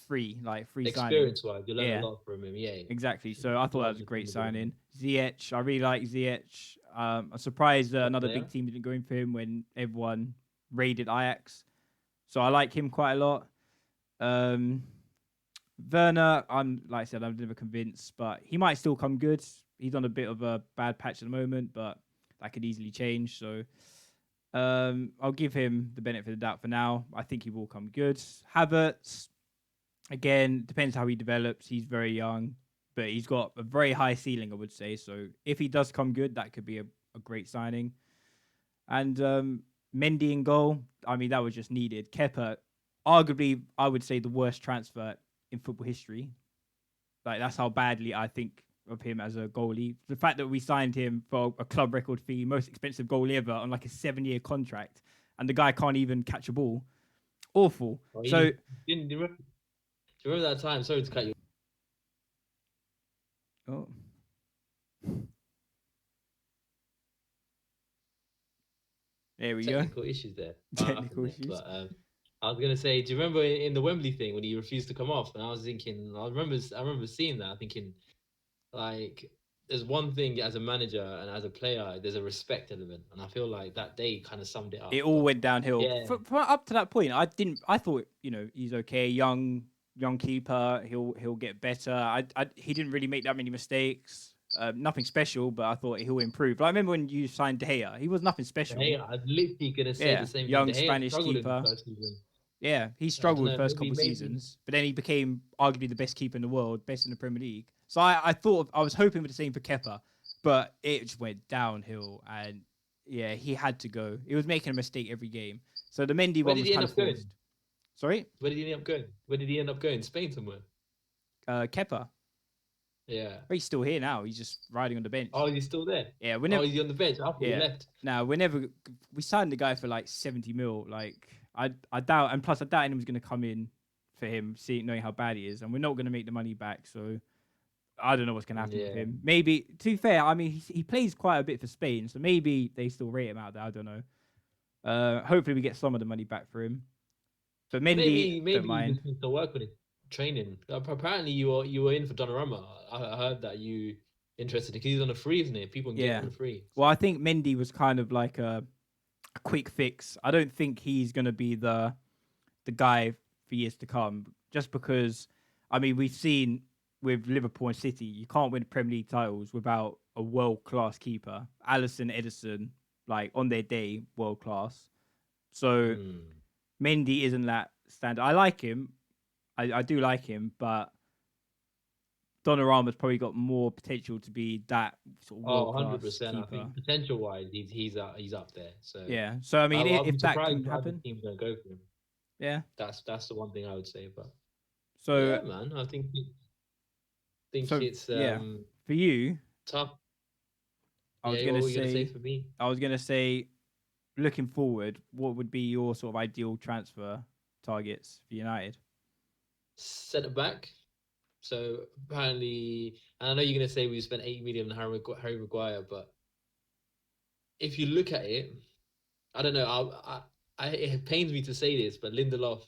[SPEAKER 1] free signing.
[SPEAKER 2] experience wise, you learn a
[SPEAKER 1] Yeah,
[SPEAKER 2] lot from him. Yeah,
[SPEAKER 1] exactly. So I thought that
[SPEAKER 2] not
[SPEAKER 1] was a
[SPEAKER 2] just
[SPEAKER 1] great
[SPEAKER 2] on the good.
[SPEAKER 1] signing. Ziyech, I really like Ziyech. I'm surprised that
[SPEAKER 2] Top
[SPEAKER 1] another big
[SPEAKER 2] player.
[SPEAKER 1] team didn't go in for him when everyone raided Ajax. So I like him quite a lot. Um, Werner, I'm like I said, I'm never convinced, but he might still come good. He's on a bit of a bad patch at the moment, but that could easily change. So I'll give him the benefit of the doubt for now. I think he will come good. Havertz, again, depends how he develops. He's very young, but he's got a very high ceiling, I would say. So if he does come good, that could be a great signing. And Mendy in goal, I mean, that was just needed. Kepa, arguably, I would say the worst transfer in football history. Like, that's how badly I think of him as a goalie. The fact that we signed him for a club record fee, most expensive goalie ever, on like a 7-year contract, and the guy can't even catch a ball. Awful.
[SPEAKER 2] Oh,
[SPEAKER 1] So,
[SPEAKER 2] didn't do you remember that time? Sorry to cut you.
[SPEAKER 1] oh, there we go.
[SPEAKER 2] Technical issues there. What happened
[SPEAKER 1] Technical
[SPEAKER 2] there?
[SPEAKER 1] issues.
[SPEAKER 2] But I was gonna say, do you remember in the Wembley thing when he refused to come off? And I was thinking, I remember seeing that, thinking, like, there's one thing as a manager and as a player, there's a respect element, and I feel like that day kind of summed it
[SPEAKER 1] It
[SPEAKER 2] up.
[SPEAKER 1] all
[SPEAKER 2] But
[SPEAKER 1] went downhill.
[SPEAKER 2] yeah,
[SPEAKER 1] From up to that point, I didn't. I thought, he's okay, young keeper. He'll get better. He didn't really make that many mistakes. Nothing special, but I thought he'll improve. Like, I remember when you signed De Gea, he was nothing
[SPEAKER 2] De
[SPEAKER 1] special.
[SPEAKER 2] Gea, I'm literally gonna say the
[SPEAKER 1] Yeah,
[SPEAKER 2] same thing.
[SPEAKER 1] young
[SPEAKER 2] De Gea
[SPEAKER 1] Spanish
[SPEAKER 2] struggled in the
[SPEAKER 1] keeper.
[SPEAKER 2] first season.
[SPEAKER 1] Yeah, he
[SPEAKER 2] I don't
[SPEAKER 1] struggled
[SPEAKER 2] know,
[SPEAKER 1] first couple
[SPEAKER 2] maybe
[SPEAKER 1] seasons, but then he became arguably the best keeper in the world, best in the Premier League. So I thought I was hoping for the same for Kepa, but it just went downhill, and yeah, he had to go. He was making a mistake every game. So the Mendy
[SPEAKER 2] where
[SPEAKER 1] one
[SPEAKER 2] did
[SPEAKER 1] was
[SPEAKER 2] he end
[SPEAKER 1] kind of
[SPEAKER 2] up going?
[SPEAKER 1] forced. Sorry,
[SPEAKER 2] Where did he end up going? Where did he end up going? Spain somewhere.
[SPEAKER 1] Kepa.
[SPEAKER 2] Yeah.
[SPEAKER 1] But he's still here now. He's just riding on the bench.
[SPEAKER 2] Oh, he's still there.
[SPEAKER 1] Yeah,
[SPEAKER 2] Oh,
[SPEAKER 1] whenever.
[SPEAKER 2] he's on the bench. I thought he
[SPEAKER 1] Yeah.
[SPEAKER 2] left.
[SPEAKER 1] Now, whenever we signed the guy for like 70 mil, like I doubt, and plus I doubt anyone's going to come in for him, knowing how bad he is, and we're not going to make the money back. So I don't know what's going to happen with
[SPEAKER 2] Yeah.
[SPEAKER 1] him. Maybe, to be fair, I mean he plays quite a bit for Spain, so maybe they still rate him out there. I don't know. Hopefully we get some of the money back for him. But Mendy, don't
[SPEAKER 2] Maybe he
[SPEAKER 1] mind.
[SPEAKER 2] just needs to work on his training. Apparently, you were in for Donnarumma. I heard that you interested because he's on a free, isn't it? People can get him
[SPEAKER 1] Yeah.
[SPEAKER 2] on a free.
[SPEAKER 1] Well, I think Mendy was kind of like a quick fix. I don't think he's going to be the guy for years to come. Just because, I mean, we've seen with Liverpool and City, you can't win Premier League titles without a world class keeper. Allison, Edison, like on their day, world class. So
[SPEAKER 2] Hmm.
[SPEAKER 1] Mendy isn't that standard. I like him. I do like him, but Donnarumma's probably got more potential to be that sort of
[SPEAKER 2] Oh,
[SPEAKER 1] world
[SPEAKER 2] 100
[SPEAKER 1] class
[SPEAKER 2] percent. I
[SPEAKER 1] keeper.
[SPEAKER 2] think potential wise, he's up there. So
[SPEAKER 1] Yeah. So I mean,
[SPEAKER 2] I'll be
[SPEAKER 1] if that
[SPEAKER 2] surprised
[SPEAKER 1] can
[SPEAKER 2] if other
[SPEAKER 1] happen,
[SPEAKER 2] teams don't go for him.
[SPEAKER 1] yeah.
[SPEAKER 2] That's the one thing I would say. But
[SPEAKER 1] So
[SPEAKER 2] yeah, man, I think
[SPEAKER 1] so
[SPEAKER 2] it's
[SPEAKER 1] yeah, for you,
[SPEAKER 2] tough.
[SPEAKER 1] I was
[SPEAKER 2] Yeah,
[SPEAKER 1] gonna
[SPEAKER 2] what were you gonna say
[SPEAKER 1] say,
[SPEAKER 2] for me?
[SPEAKER 1] looking forward, what would be your sort of ideal transfer targets for United?
[SPEAKER 2] Centre back. So apparently, and I know you're gonna say we spent 8 million on Harry Maguire, but if you look at it, I don't know. It pains me to say this, but Lindelof,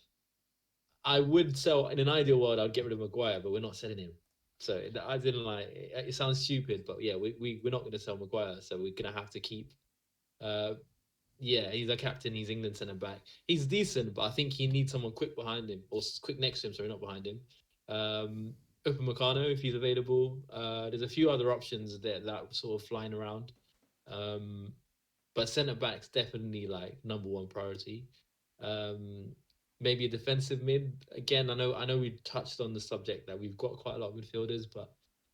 [SPEAKER 2] I would sell in an ideal world. I'd get rid of Maguire, but we're not selling him. So I didn't like. It sounds stupid, but yeah, we're not going to sell Maguire, so we're going to have to keep. Uh, yeah, he's a captain. He's England centre back. He's decent, but I think he needs someone quick behind him or quick next to him. Sorry, not behind him. Upamecano, if he's available. There's a few other options there that sort of flying around. Um, but centre back's definitely like number one priority. Um, Maybe a defensive mid. Again, I know we touched on the subject that we've got quite a lot of midfielders, but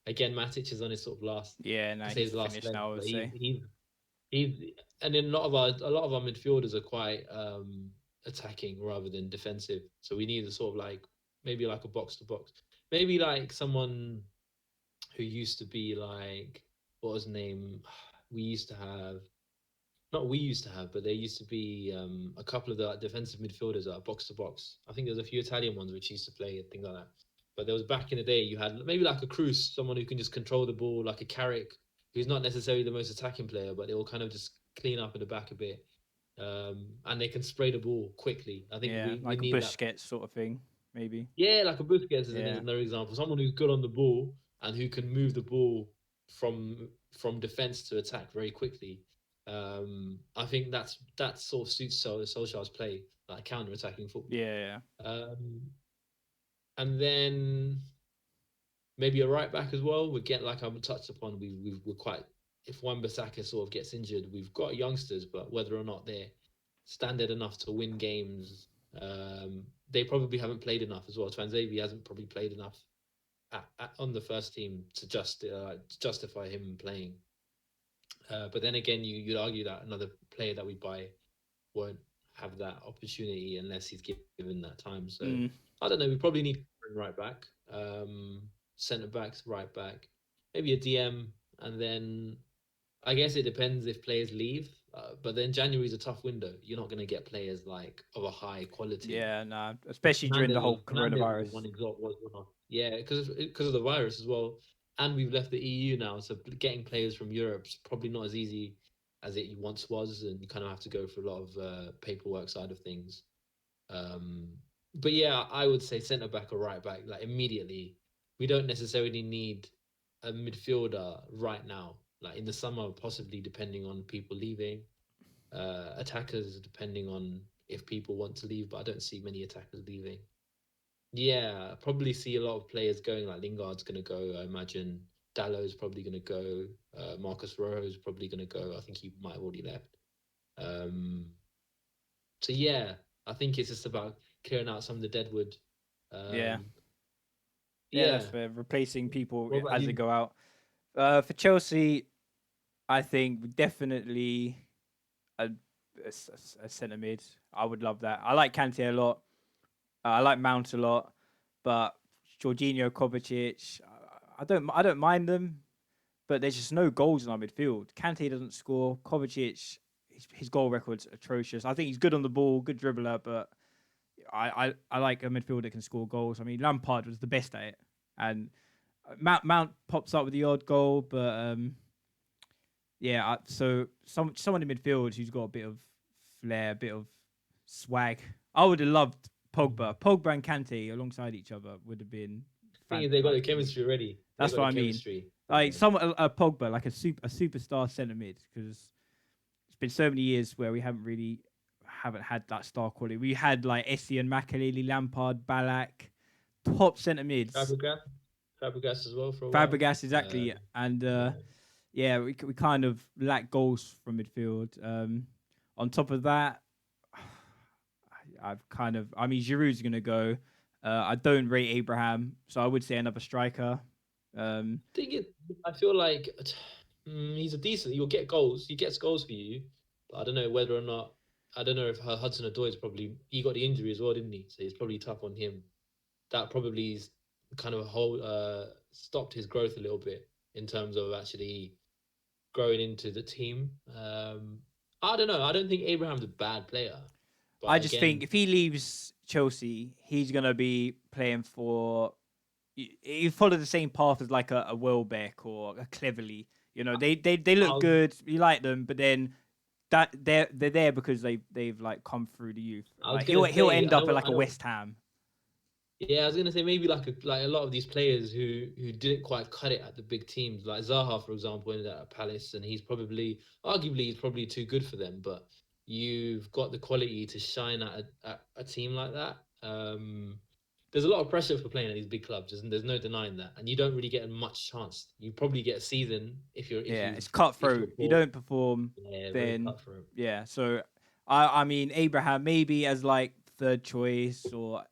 [SPEAKER 2] again, Matic is on his sort of last,
[SPEAKER 1] Yeah, no,
[SPEAKER 2] I say
[SPEAKER 1] he's
[SPEAKER 2] his last
[SPEAKER 1] finished
[SPEAKER 2] leg,
[SPEAKER 1] now, I would
[SPEAKER 2] but
[SPEAKER 1] say.
[SPEAKER 2] he's and then a lot of our midfielders are quite attacking rather than defensive. So we need a sort of like maybe like a box to box, maybe like someone who used to be like what was his name? We used to have not we used to have, but there used to be a couple of the like, defensive midfielders that are box to box. I think there's a few Italian ones which used to play and things like that. But there was back in the day, you had maybe like a Cruz, someone who can just control the ball, like a Carrick, who's not necessarily the most attacking player, but they will kind of just clean up in the back a bit, and they can spray the ball quickly. I think
[SPEAKER 1] Yeah,
[SPEAKER 2] we
[SPEAKER 1] like a
[SPEAKER 2] need that.
[SPEAKER 1] Busquets sort of thing, maybe.
[SPEAKER 2] Yeah, like a Busquets is
[SPEAKER 1] Yeah,
[SPEAKER 2] another example. Someone who's good on the ball and who can move the ball from defense to attack very quickly. I think that sort of suits Solskjaer's play, like counter-attacking football.
[SPEAKER 1] yeah,
[SPEAKER 2] Um, and then maybe a right back as well. We get like I touched upon. We're quite if Wan-Bissaka sort of gets injured, we've got youngsters, but whether or not they're standard enough to win games, they probably haven't played enough as well. Twanzebe hasn't probably played enough on the first team to justify him playing. But then again, you'd argue that another player that we buy won't have that opportunity unless he's given that time.
[SPEAKER 1] yeah.
[SPEAKER 2] So I don't know. We probably need right back, centre backs, right back, maybe a DM, and then I guess it depends if players leave. But then January is a tough window. You're not going to get players like of a high quality.
[SPEAKER 1] Yeah, no, especially during the whole
[SPEAKER 2] Fernandez was
[SPEAKER 1] coronavirus.
[SPEAKER 2] one example. Was one. Yeah, because of the virus as well, and we've left the EU now, so getting players from Europe's probably not as easy as it once was, and you kind of have to go through a lot of paperwork side of things. Um, but yeah, I would say centre back or right back, like immediately. We don't necessarily need a midfielder right now. Like in the summer, possibly depending on people leaving. Attackers, depending on if people want to leave, but I don't see many attackers leaving. Yeah, I probably see a lot of players going. Like Lingard's going to go. I imagine Dallow's probably going to go. Marcus Rojo's probably going to go. I think he might have already left. Um, so yeah, I think it's just about clearing out some of the deadwood.
[SPEAKER 1] Yeah,
[SPEAKER 2] Um,
[SPEAKER 1] yeah,
[SPEAKER 2] yeah.
[SPEAKER 1] that's fair. Replacing people
[SPEAKER 2] What about
[SPEAKER 1] as they
[SPEAKER 2] you?
[SPEAKER 1] go out. For Chelsea, I think definitely a, a centre mid. I would love that. I like Kante a lot. I like Mount a lot, but Jorginho, Kovacic, I don't mind them, but there's just no goals in our midfield. Kante doesn't score. Kovacic, his goal record's atrocious. I think he's good on the ball, good dribbler, but I like a midfielder that can score goals. I mean, Lampard was the best at it, and Mount pops up with the odd goal, but yeah. So someone in midfield who's got a bit of flair, a bit of swag. I would have loved Pogba. Pogba and Kante alongside each other would have been
[SPEAKER 2] Thing is, they got the
[SPEAKER 1] like
[SPEAKER 2] chemistry already. They
[SPEAKER 1] that's
[SPEAKER 2] got
[SPEAKER 1] what
[SPEAKER 2] the
[SPEAKER 1] I mean.
[SPEAKER 2] chemistry.
[SPEAKER 1] Like some a Pogba, like a superstar centre mid, because it's been so many years where we haven't had that star quality. We had like Essien, Makaleli, Lampard, Ballack, top centre mids.
[SPEAKER 2] Fabregas, Fabregas as well for a while.
[SPEAKER 1] Fabregas exactly, and
[SPEAKER 2] Yeah.
[SPEAKER 1] yeah, we kind of lack goals from midfield. On top of that, I mean, Giroud's gonna go. I don't rate Abraham, so I would say another striker.
[SPEAKER 2] Thing is, I feel like he's a decent. You'll get goals. He gets goals for you, but I don't know whether or not. I don't know if Hudson-Odoi is probably he got the injury as well, didn't he? So it's probably tough on him. That probably is kind of stopped his growth a little bit in terms of actually growing into the team. I don't know. I don't think Abraham's a bad player,
[SPEAKER 1] I
[SPEAKER 2] but
[SPEAKER 1] just think
[SPEAKER 2] again,
[SPEAKER 1] if he leaves Chelsea, he's gonna be playing for. He follow the same path as like a Welbeck or a Cleverly. You know, they look
[SPEAKER 2] I'll
[SPEAKER 1] good. You like them, but then that they're there because they've like come through the youth.
[SPEAKER 2] I was
[SPEAKER 1] Like
[SPEAKER 2] gonna
[SPEAKER 1] he'll
[SPEAKER 2] say
[SPEAKER 1] end up at like a West Ham.
[SPEAKER 2] Yeah, I was gonna say maybe like a lot of these players who didn't quite cut it at the big teams, like Zaha, for example, ended up at Palace, and arguably he's probably too good for them. But you've got the quality to shine at a team like that. There's a lot of pressure for playing at these big clubs, and there's no denying that. And you don't really get much chance. You probably get a season
[SPEAKER 1] Yeah, it's
[SPEAKER 2] if you're
[SPEAKER 1] cutthroat. You
[SPEAKER 2] poor.
[SPEAKER 1] don't perform,
[SPEAKER 2] Yeah, very
[SPEAKER 1] then
[SPEAKER 2] cutthroat.
[SPEAKER 1] yeah. So I mean Abraham maybe as like third choice or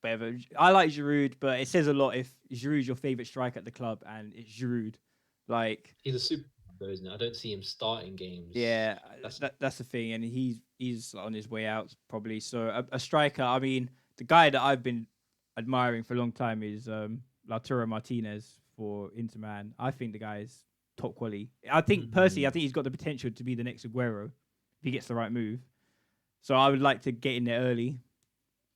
[SPEAKER 1] whatever. I like Giroud, but it says a lot if Giroud's your favorite striker at the club and it's Giroud. Like
[SPEAKER 2] He's a super, though, isn't it? I don't see him starting games.
[SPEAKER 1] yeah,
[SPEAKER 2] That's
[SPEAKER 1] that's the thing, and he's on his way out probably. So a striker. I mean, the guy that I've been admiring for a long time is Lautaro Martinez for Inter Man. I think the guy is top quality. I think personally, I
[SPEAKER 2] mm,
[SPEAKER 1] think he's got the potential to be the next Aguero if he gets the right move. So I would like to get in there early.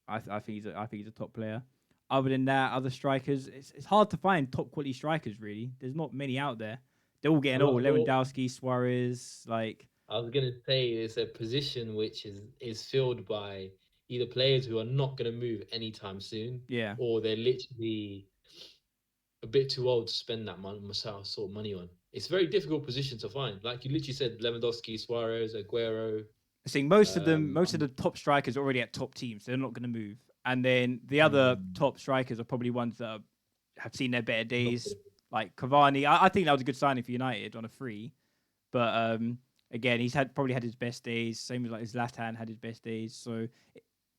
[SPEAKER 1] I think I think he's a top player. Other than that, other strikers, it's hard to find top quality strikers. Really, there's not many out there. They're all
[SPEAKER 2] a
[SPEAKER 1] getting
[SPEAKER 2] lot
[SPEAKER 1] old.
[SPEAKER 2] of all.
[SPEAKER 1] Lewandowski, Suarez, like
[SPEAKER 2] I was gonna say it's a position which is filled by either players who are not gonna move anytime soon,
[SPEAKER 1] yeah.
[SPEAKER 2] or they're literally a bit too old to spend that sort of money on. It's a very difficult position to find. Like you literally said, Lewandowski, Suarez, Aguero.
[SPEAKER 1] I think most of
[SPEAKER 2] I'm
[SPEAKER 1] the top strikers are already at top teams. So they're not going to move. And then the other
[SPEAKER 2] mm,
[SPEAKER 1] top strikers are probably ones that have seen their better
[SPEAKER 2] not
[SPEAKER 1] days,
[SPEAKER 2] gonna.
[SPEAKER 1] like Cavani. I think that was a good signing for United on a free. But again, he's probably had his best days. Same as like his last hand had his best days. So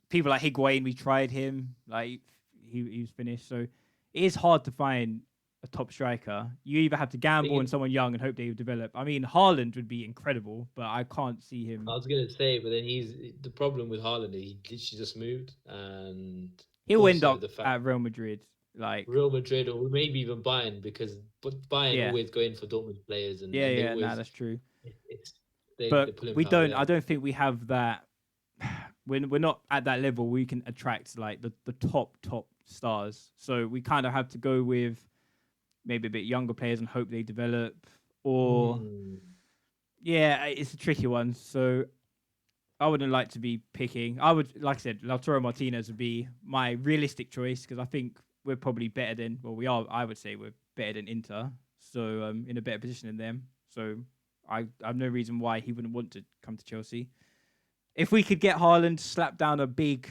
[SPEAKER 1] people like Higuain, we tried him. Like he was finished. So it is hard to find a top striker. You either have to gamble on
[SPEAKER 2] Thing
[SPEAKER 1] someone young and hope they develop. I mean, Haaland would be incredible, but I can't see
[SPEAKER 2] I
[SPEAKER 1] him.
[SPEAKER 2] was gonna say, but then he's the problem with Haaland is he literally just moved, and
[SPEAKER 1] He'll end
[SPEAKER 2] also
[SPEAKER 1] up
[SPEAKER 2] the fact
[SPEAKER 1] at Real Madrid. Like,
[SPEAKER 2] Real Madrid or maybe even Bayern, because but Bayern
[SPEAKER 1] yeah,
[SPEAKER 2] always go in for Dortmund players, and
[SPEAKER 1] yeah,
[SPEAKER 2] they
[SPEAKER 1] yeah. Nah,
[SPEAKER 2] always
[SPEAKER 1] that's true.
[SPEAKER 2] it's they
[SPEAKER 1] But
[SPEAKER 2] pull in
[SPEAKER 1] we
[SPEAKER 2] power
[SPEAKER 1] don't. I
[SPEAKER 2] there.
[SPEAKER 1] don't think we have that. We're not at that level. We can attract like the top stars. So we kind of have to go with maybe a bit younger players and hope they develop. Or
[SPEAKER 2] Hmm.
[SPEAKER 1] yeah, it's a tricky one. So I wouldn't like to be picking. I would, like I said, Lautaro Martinez would be my realistic choice because I think we're probably better than. Well, we are. I would say we're better than Inter. So in a better position than them. So I have no reason why he wouldn't want to come to Chelsea. If we could get Haaland, slap down a big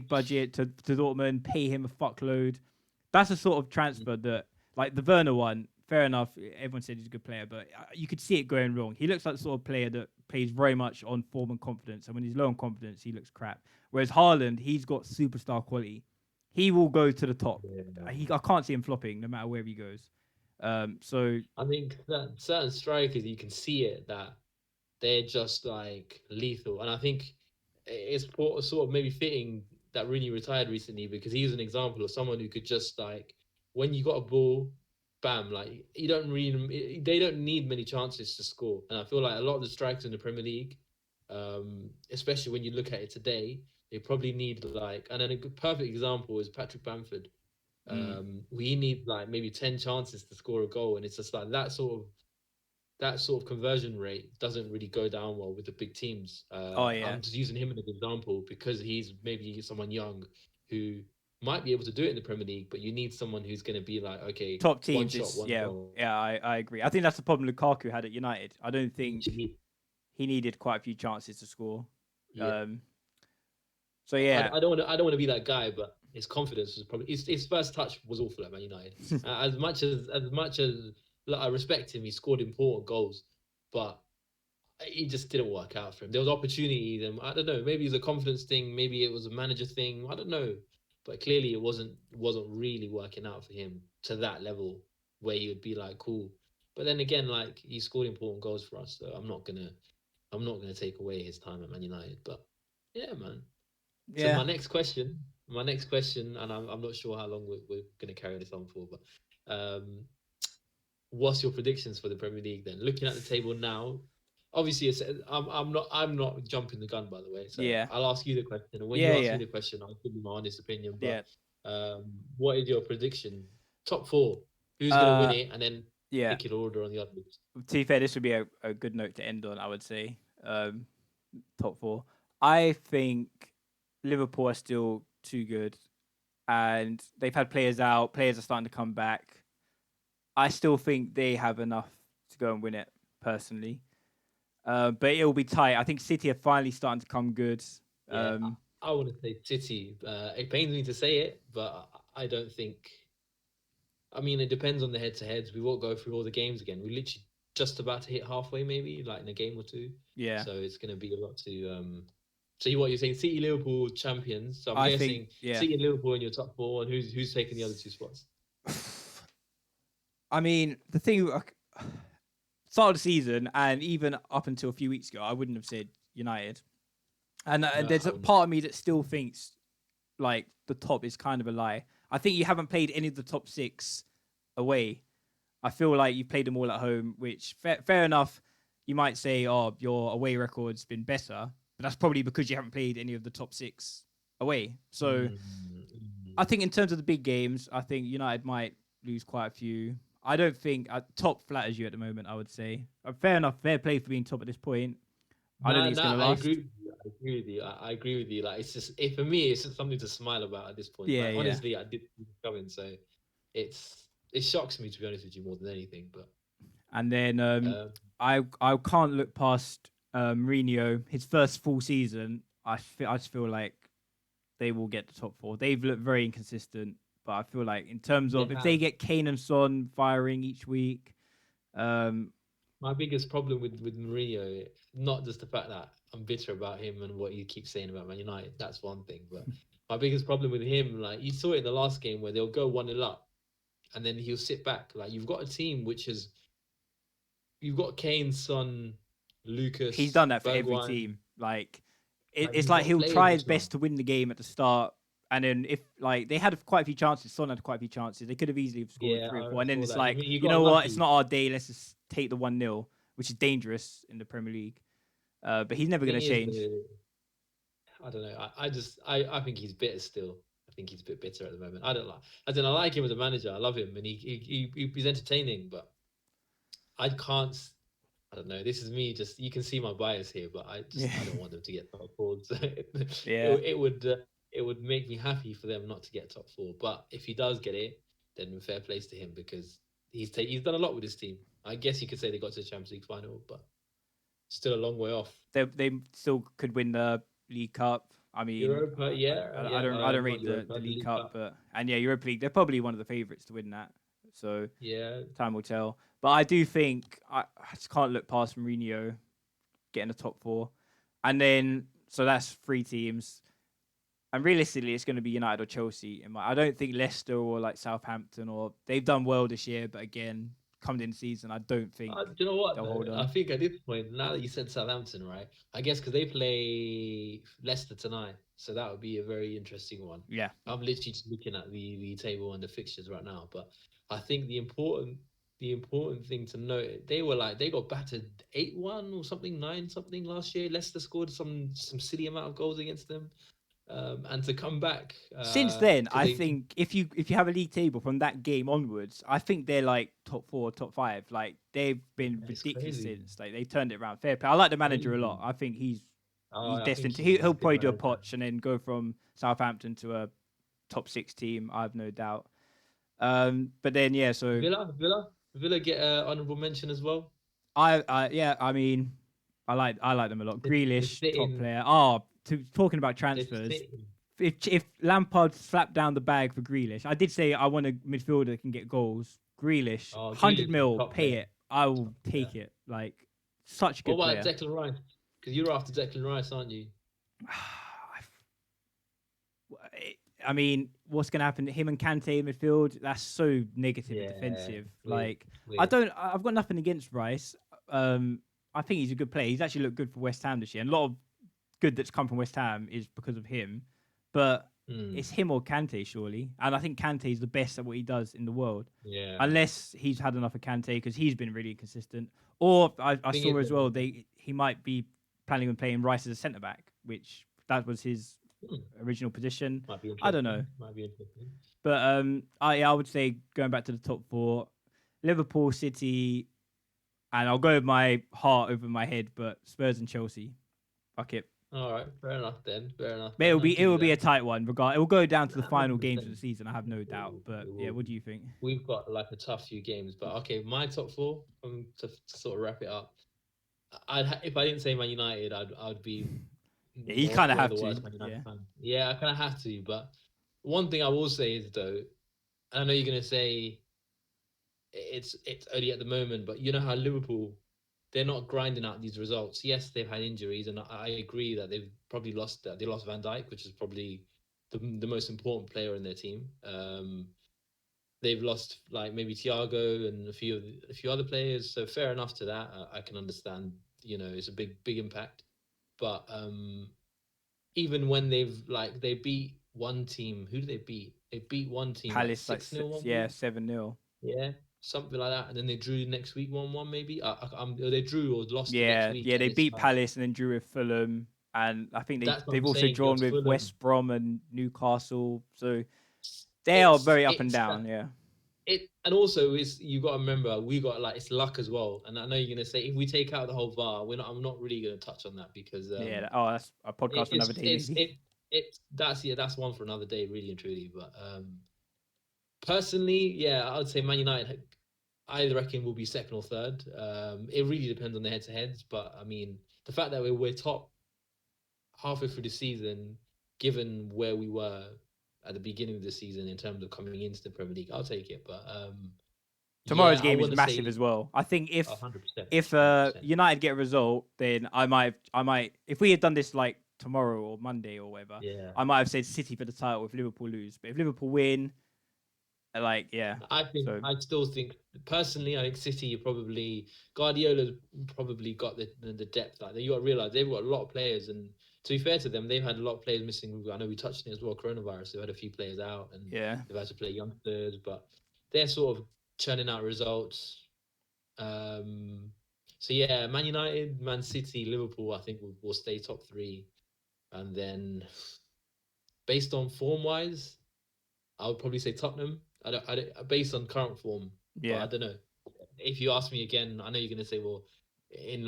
[SPEAKER 1] budget to Dortmund, pay him a fuckload. That's a sort of transfer that, like the Werner one, fair enough. Everyone said he's a good player, but you could see it going wrong. He looks like the sort of player that plays very much on form and confidence, and when he's low on confidence, he looks crap. Whereas Haaland, he's got superstar quality. He will go to the top.
[SPEAKER 2] Yeah.
[SPEAKER 1] I can't see him flopping no matter where he goes. So
[SPEAKER 2] I think that certain strikers you can see it that they're just like lethal, and I think it's sort of maybe fitting that Rooney retired recently because he's an example of someone who could just like when you got a ball, bam, like you don't really they don't need many chances to score, and I feel like a lot of the strikers in the Premier League, especially when you look at it today, they probably need like, and then a perfect example is Patrick Bamford.
[SPEAKER 1] mm,
[SPEAKER 2] We need like maybe 10 chances to score a goal, and it's just like that sort of conversion rate doesn't really go down well with the big teams.
[SPEAKER 1] oh yeah,
[SPEAKER 2] I'm just using him as an example because he's maybe someone young who might be able to do it in the Premier League, but you need someone who's going to be like, okay,
[SPEAKER 1] top
[SPEAKER 2] one
[SPEAKER 1] teams
[SPEAKER 2] shot,
[SPEAKER 1] is
[SPEAKER 2] one
[SPEAKER 1] yeah,
[SPEAKER 2] goal.
[SPEAKER 1] yeah. I agree. I think that's the problem Lukaku had at United. I don't think
[SPEAKER 2] Literally,
[SPEAKER 1] he needed quite a few chances to score.
[SPEAKER 2] yeah.
[SPEAKER 1] Um, so
[SPEAKER 2] I,
[SPEAKER 1] yeah,
[SPEAKER 2] I don't want to. I don't want to be that guy, but his confidence was probably his first touch was awful at Man United. As much as like, I respect him, he scored important goals, but it just didn't work out for him. There was opportunities, and I don't know. Maybe it was a confidence thing. Maybe it was a manager thing. I don't know, but clearly it wasn't really working out for him to that level where you would be like, cool. But then again, like he scored important goals for us, so I'm not gonna take away his time at Man United. But yeah, man. So
[SPEAKER 1] yeah.
[SPEAKER 2] my next question, and I'm not sure how long we're gonna carry this on for, but what's your predictions for the Premier League then? Looking at the table now, obviously I'm not jumping the gun by the way. So
[SPEAKER 1] Yeah,
[SPEAKER 2] I'll ask you the question, and when
[SPEAKER 1] yeah,
[SPEAKER 2] you ask me
[SPEAKER 1] yeah,
[SPEAKER 2] the question, I'll give you my honest opinion. But
[SPEAKER 1] yeah.
[SPEAKER 2] what is your prediction? Top four, who's gonna win
[SPEAKER 1] Uh,
[SPEAKER 2] it, and then
[SPEAKER 1] yeah.
[SPEAKER 2] pick your order on the others.
[SPEAKER 1] To be fair, this would be a good note to end on. I would say top four. I think Liverpool are still too good, and they've had players out. Players are starting to come back. I still think they have enough to go and win it, personally. But it'll be tight. I think City are finally starting to come good.
[SPEAKER 2] Yeah, I want to say City. It pains me to say it, but I don't think. I mean, it depends on the head-to-heads. We won't go through all the games again. We're literally just about to hit halfway, maybe like in a game or two.
[SPEAKER 1] Yeah,
[SPEAKER 2] So it's going to be a lot to. So what you're saying? City, Liverpool champions. So I'm
[SPEAKER 1] I
[SPEAKER 2] guessing
[SPEAKER 1] think yeah.
[SPEAKER 2] City and Liverpool in your top four, and who's taking the other two spots?
[SPEAKER 1] I mean, the thing, start of the season, and even up until a few weeks ago, I wouldn't have said United. And
[SPEAKER 2] No,
[SPEAKER 1] there's
[SPEAKER 2] I
[SPEAKER 1] a
[SPEAKER 2] wouldn't.
[SPEAKER 1] part of me that still thinks like the top is kind of a lie. I think you haven't played any of the top 6 away. I feel like you played them all at home, which fair enough. You might say, "Oh, your away record's been better," but that's probably because you haven't played any of the top 6 away. So I think in terms of the big games, I think United might lose quite a few. I don't think top flatters you at the moment. I would say fair enough, fair play for being top at this point. I don't
[SPEAKER 2] No,
[SPEAKER 1] think it's
[SPEAKER 2] no,
[SPEAKER 1] going to
[SPEAKER 2] I agree
[SPEAKER 1] last.
[SPEAKER 2] with you. I agree with you. I agree with you. Like it's just, for me, it's just something to smile about at this point.
[SPEAKER 1] Yeah,
[SPEAKER 2] Like
[SPEAKER 1] yeah.
[SPEAKER 2] honestly, I did see it coming, so it shocks me to be honest with you more than anything. But
[SPEAKER 1] And then
[SPEAKER 2] uh,
[SPEAKER 1] I can't look past Mourinho. His first full season, I just feel like they will get the top 4. They've looked very inconsistent, but I feel like in terms
[SPEAKER 2] they
[SPEAKER 1] of if they
[SPEAKER 2] have.
[SPEAKER 1] get Kane and Son firing each week,
[SPEAKER 2] My biggest problem with Mourinho, not just the fact that I'm bitter about him and what he keeps saying about Man United. That's one thing, but my biggest problem with him, like you saw it in the last game where they'll go 1-0 up, and then he'll sit back. Like you've got a team which is you've got Kane, Son,
[SPEAKER 1] he's
[SPEAKER 2] Lucas,
[SPEAKER 1] done that for every
[SPEAKER 2] Bergwijn.
[SPEAKER 1] team. Like
[SPEAKER 2] Like
[SPEAKER 1] it's
[SPEAKER 2] you've
[SPEAKER 1] like
[SPEAKER 2] got
[SPEAKER 1] he'll
[SPEAKER 2] players
[SPEAKER 1] try his
[SPEAKER 2] which are
[SPEAKER 1] best to win the game at the start, and then if like they had quite a few chances, Son had quite a few chances. They could have easily scored
[SPEAKER 2] yeah,
[SPEAKER 1] 3 or 4,
[SPEAKER 2] I
[SPEAKER 1] and then
[SPEAKER 2] saw
[SPEAKER 1] it's
[SPEAKER 2] that.
[SPEAKER 1] like
[SPEAKER 2] He
[SPEAKER 1] you
[SPEAKER 2] got
[SPEAKER 1] know what, it's
[SPEAKER 2] unlucky.
[SPEAKER 1] not our day. Let's just take the 1-0, which is dangerous in the Premier League. But he's never going
[SPEAKER 2] Thing
[SPEAKER 1] to
[SPEAKER 2] is,
[SPEAKER 1] change.
[SPEAKER 2] I don't know. I think he's bitter still. I think he's a bit bitter at the moment. I like him as a manager. I love him, and he's entertaining. But I can't. I don't know. This is me. Just you can see my bias here, but
[SPEAKER 1] Yeah,
[SPEAKER 2] I don't want them to get top four. So
[SPEAKER 1] yeah.
[SPEAKER 2] it would make me happy for them not to get top four. But if he does get it, then fair plays to him because he's done a lot with his team. I guess you could say they got to the Champions League final, but still a long way off.
[SPEAKER 1] They still could win the League Cup. I mean,
[SPEAKER 2] Europa, yeah, yeah.
[SPEAKER 1] I don't
[SPEAKER 2] Not
[SPEAKER 1] rate
[SPEAKER 2] Europa,
[SPEAKER 1] the
[SPEAKER 2] the
[SPEAKER 1] League
[SPEAKER 2] League
[SPEAKER 1] Cup,
[SPEAKER 2] Cup.
[SPEAKER 1] but and yeah, Europa League. They're probably one of the favourites to win that. So
[SPEAKER 2] Yeah,
[SPEAKER 1] time will tell. But I do think I just can't look past Mourinho getting the top 4, and then so that's 3 teams. And realistically, it's going to be United or Chelsea. I don't think Leicester or like Southampton or they've done well this year, but again, coming in season, I don't think
[SPEAKER 2] do you know what
[SPEAKER 1] they'll
[SPEAKER 2] though?
[SPEAKER 1] hold
[SPEAKER 2] I
[SPEAKER 1] on.
[SPEAKER 2] think at this point, now that you said Southampton, right? I guess because they play Leicester tonight, so that would be a very interesting one.
[SPEAKER 1] Yeah,
[SPEAKER 2] I'm literally just looking at the table and the fixtures right now, but I think the important thing to note, they got battered 8-1 or something, 9 something last year. Leicester scored some silly amount of goals against them, and to come back
[SPEAKER 1] since then,
[SPEAKER 2] because
[SPEAKER 1] I
[SPEAKER 2] they
[SPEAKER 1] think if you have a league table from that game onwards, I think they're like top 4, top 5. Like they've been
[SPEAKER 2] it's
[SPEAKER 1] ridiculous
[SPEAKER 2] crazy,
[SPEAKER 1] since. Like they turned it around. Fair play. I like the manager a
[SPEAKER 2] crazy.
[SPEAKER 1] lot. I think
[SPEAKER 2] Oh,
[SPEAKER 1] he's
[SPEAKER 2] I think
[SPEAKER 1] destined to.
[SPEAKER 2] he's
[SPEAKER 1] He'll
[SPEAKER 2] a good
[SPEAKER 1] probably do a
[SPEAKER 2] manager.
[SPEAKER 1] potch and then go from Southampton to a top 6 team. I have no doubt. But then yeah, so
[SPEAKER 2] Villa get honorable mention as well.
[SPEAKER 1] yeah, I mean, I like them a lot.
[SPEAKER 2] They're
[SPEAKER 1] Grealish, top
[SPEAKER 2] sitting,
[SPEAKER 1] player. Oh, talking about
[SPEAKER 2] they're
[SPEAKER 1] transfers,
[SPEAKER 2] sitting.
[SPEAKER 1] if Lampard slapped down the bag for Grealish, I did say I want a midfielder that can get goals. Grealish,
[SPEAKER 2] Oh,
[SPEAKER 1] 100
[SPEAKER 2] Grealish is
[SPEAKER 1] mil,
[SPEAKER 2] top
[SPEAKER 1] pay
[SPEAKER 2] player.
[SPEAKER 1] it. I will
[SPEAKER 2] Top player.
[SPEAKER 1] take it. Like such a
[SPEAKER 2] What
[SPEAKER 1] good
[SPEAKER 2] about
[SPEAKER 1] player.
[SPEAKER 2] Declan Rice? Because you're after Declan Rice, aren't you?
[SPEAKER 1] I mean, what's going to happen? Him and Kante in midfield, that's so negative and
[SPEAKER 2] Yeah,
[SPEAKER 1] defensive.
[SPEAKER 2] weird,
[SPEAKER 1] Like,
[SPEAKER 2] weird.
[SPEAKER 1] I've got nothing against Rice. I think he's a good player. He's actually looked good for West Ham this year. And a lot of good that's come from West Ham is because of him. But
[SPEAKER 2] Hmm.
[SPEAKER 1] it's him or Kante, surely. And I think Kante is the best at what he does in the world.
[SPEAKER 2] Yeah.
[SPEAKER 1] Unless he's had enough of Kante because he's been really inconsistent. Or I
[SPEAKER 2] Thing
[SPEAKER 1] saw
[SPEAKER 2] is,
[SPEAKER 1] as well he might be planning on playing Rice as a centre back, which that was his
[SPEAKER 2] hmm,
[SPEAKER 1] original position.
[SPEAKER 2] might be
[SPEAKER 1] I don't know.
[SPEAKER 2] interesting. Might be interesting.
[SPEAKER 1] But I would say going back to the top 4, Liverpool, City, and I'll go with my heart over my head, but Spurs and Chelsea. Fuck it.
[SPEAKER 2] All right, fair enough then. Fair enough
[SPEAKER 1] But
[SPEAKER 2] then. I'll
[SPEAKER 1] it
[SPEAKER 2] give
[SPEAKER 1] will
[SPEAKER 2] you
[SPEAKER 1] be a
[SPEAKER 2] that.
[SPEAKER 1] tight one. It will go down to the final games
[SPEAKER 2] 100%.
[SPEAKER 1] of the season. I have no
[SPEAKER 2] It
[SPEAKER 1] doubt.
[SPEAKER 2] will,
[SPEAKER 1] But
[SPEAKER 2] it
[SPEAKER 1] yeah,
[SPEAKER 2] will
[SPEAKER 1] what
[SPEAKER 2] be.
[SPEAKER 1] do you think?
[SPEAKER 2] We've got like a tough few games, but okay, my top four. To sort of wrap it up, if I didn't say Man United, I'd be
[SPEAKER 1] Yeah, you kind of
[SPEAKER 2] one of
[SPEAKER 1] have
[SPEAKER 2] the
[SPEAKER 1] to.
[SPEAKER 2] worst Man United
[SPEAKER 1] Yeah,
[SPEAKER 2] fans. Yeah, I kind of have to. But one thing I will say is though, I know you're gonna say it's only at the moment, but you know how Liverpool, they're not grinding out these results. Yes, they've had injuries, and I agree that they've probably lost that. They lost Van Dijk, which is probably the most important player in their team. They've lost like maybe Thiago and a few other players. So fair enough to that. I can understand. You know, it's a big impact. But even when they beat one team, who did they beat? They beat one team like
[SPEAKER 1] Palace
[SPEAKER 2] 6-0 one
[SPEAKER 1] yeah,
[SPEAKER 2] week.
[SPEAKER 1] 7-0.
[SPEAKER 2] Yeah, something like that, and then they drew next week 1-1 maybe. Or they drew or lost the next
[SPEAKER 1] Yeah,
[SPEAKER 2] week,
[SPEAKER 1] yeah,
[SPEAKER 2] and
[SPEAKER 1] they
[SPEAKER 2] it's
[SPEAKER 1] beat Palace and then drew with Fulham, and I think
[SPEAKER 2] that's what
[SPEAKER 1] they've
[SPEAKER 2] I'm
[SPEAKER 1] also
[SPEAKER 2] saying. It
[SPEAKER 1] drawn
[SPEAKER 2] was
[SPEAKER 1] with
[SPEAKER 2] Fulham.
[SPEAKER 1] West Brom and Newcastle. So they are very up and
[SPEAKER 2] It's
[SPEAKER 1] down.
[SPEAKER 2] that
[SPEAKER 1] Yeah,
[SPEAKER 2] and also it's you got to remember we got like it's luck as well. And I know you're gonna say if we take out the whole VAR, we're not. I'm not really gonna touch on that because
[SPEAKER 1] yeah. Oh, that's a podcast for another day, maybe.
[SPEAKER 2] that's one for another day, really and truly. But personally, yeah, I would say Man United. I reckon will be second or third. It really depends on the head-to-heads, but I mean, the fact that we're top halfway through the season, given where we were at the beginning of the season in terms of coming into the Premier League, I'll take it. But
[SPEAKER 1] Tomorrow's
[SPEAKER 2] yeah, I
[SPEAKER 1] game is
[SPEAKER 2] want to
[SPEAKER 1] massive
[SPEAKER 2] say
[SPEAKER 1] as well. I think
[SPEAKER 2] 100%,
[SPEAKER 1] if
[SPEAKER 2] 100%.
[SPEAKER 1] United get a result, then I might if we had done this like tomorrow or Monday or whatever,
[SPEAKER 2] Yeah,
[SPEAKER 1] I might have said City for the title if Liverpool lose. But if Liverpool win, like yeah, so
[SPEAKER 2] I still think personally, I think City probably Guardiola's probably got the depth. Like you got to realize they've got a lot of players, and to be fair to them, they've had a lot of players missing. I know we touched on it as well. Coronavirus, they've had a few players out, and
[SPEAKER 1] yeah,
[SPEAKER 2] they've had to play youngsters, but they're sort of churning out results. Um, so yeah, Man United, Man City, Liverpool, I think will stay top three, and then based on form wise, I would probably say Tottenham. I don't based on current form, but
[SPEAKER 1] yeah,
[SPEAKER 2] I don't know. If you ask me again, I know you're gonna say, well, in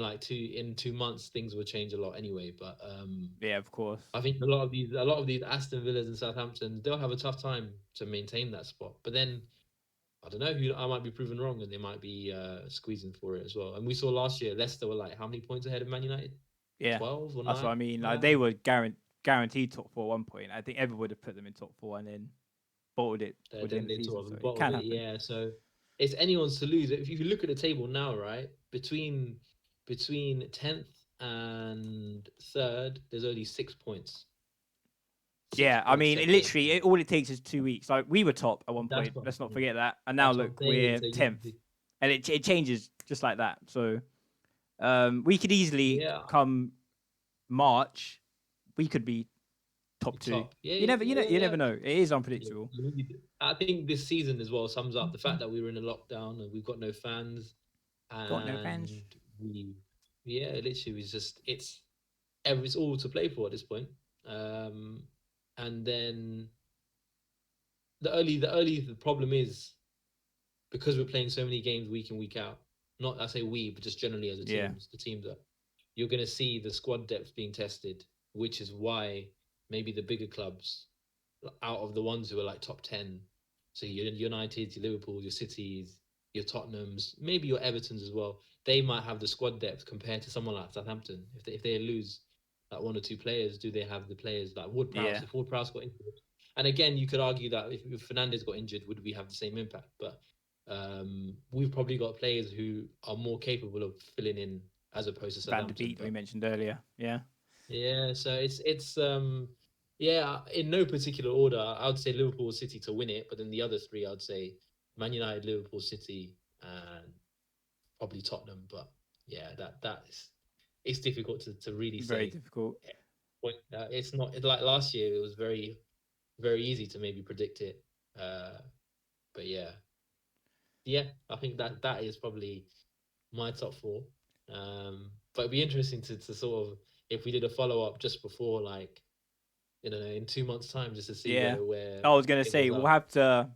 [SPEAKER 2] 2 months things will change a lot anyway. But
[SPEAKER 1] yeah, of course,
[SPEAKER 2] I think a lot of these Aston Villas and Southampton, they'll have a tough time to maintain that spot. But then I don't know who I might be proven wrong, and they might be squeezing for it as well. And we saw last year Leicester were like how many points ahead of Man United?
[SPEAKER 1] yeah.
[SPEAKER 2] 12 or
[SPEAKER 1] That's what
[SPEAKER 2] 9?
[SPEAKER 1] I mean. Like
[SPEAKER 2] Yeah.
[SPEAKER 1] they were guaranteed top four at one point. I think everyone would have put them in top four and then bottled it for the end
[SPEAKER 2] Then
[SPEAKER 1] of the
[SPEAKER 2] they
[SPEAKER 1] season.
[SPEAKER 2] sort
[SPEAKER 1] So
[SPEAKER 2] of
[SPEAKER 1] it
[SPEAKER 2] bottled
[SPEAKER 1] can
[SPEAKER 2] it.
[SPEAKER 1] happen.
[SPEAKER 2] Yeah, so it's anyone's to lose. If you look at the table now, right, between 10th and third, there's only 6 points. Six
[SPEAKER 1] Yeah, I
[SPEAKER 2] points
[SPEAKER 1] mean,
[SPEAKER 2] separate.
[SPEAKER 1] all it takes is 2 weeks. Like we were top at one
[SPEAKER 2] That's
[SPEAKER 1] point.
[SPEAKER 2] what I'm
[SPEAKER 1] Let's not
[SPEAKER 2] saying.
[SPEAKER 1] forget that. And now
[SPEAKER 2] That's what I'm
[SPEAKER 1] look,
[SPEAKER 2] saying.
[SPEAKER 1] we're
[SPEAKER 2] So
[SPEAKER 1] 10th, and it changes just like that. So we could easily
[SPEAKER 2] yeah,
[SPEAKER 1] come March, we could be top two.
[SPEAKER 2] top. Yeah, yeah,
[SPEAKER 1] You
[SPEAKER 2] yeah.
[SPEAKER 1] never know. It is
[SPEAKER 2] Yeah,
[SPEAKER 1] unpredictable.
[SPEAKER 2] you really do. I think this season as well sums up the fact that we were in a lockdown and we've got no fans,
[SPEAKER 1] Got no fans.
[SPEAKER 2] and we, yeah, literally, it's just it's all to play for at this point. Um, and then the problem is because we're playing so many games week in week out. Not I say we, but just generally as a
[SPEAKER 1] Yeah,
[SPEAKER 2] team, the teams that you're going to see the squad depth being tested, which is why maybe the bigger clubs out of the ones who are like top 10, so your United, your Liverpool, your Cities, your Tottenhams, maybe your Evertons as well, they might have the squad depth compared to someone like Southampton. If they lose like one or two players, do they have the players like Ward Prowse?
[SPEAKER 1] yeah,
[SPEAKER 2] If Ward Prowse got injured, and again, you could argue that if Fernandez got injured, would we have the same impact? But we've probably got players who are more capable of filling in as opposed to
[SPEAKER 1] Van De
[SPEAKER 2] Southampton.
[SPEAKER 1] Beek that we
[SPEAKER 2] But
[SPEAKER 1] mentioned earlier. Yeah,
[SPEAKER 2] yeah, so it's yeah, in no particular order. I would say Liverpool City to win it, but then the other three I'd say Man United, Liverpool City, and probably Tottenham. But yeah, that is it's difficult to really
[SPEAKER 1] very
[SPEAKER 2] say.
[SPEAKER 1] difficult.
[SPEAKER 2] It's not like last year. It was very easy to maybe predict it. Uh, but yeah, I think that is probably my top four. But it'd be interesting to sort of if we did a follow up just before like in 2 months' time, just to see
[SPEAKER 1] Yeah,
[SPEAKER 2] where
[SPEAKER 1] I was gonna
[SPEAKER 2] tables
[SPEAKER 1] say we'll
[SPEAKER 2] are.
[SPEAKER 1] have to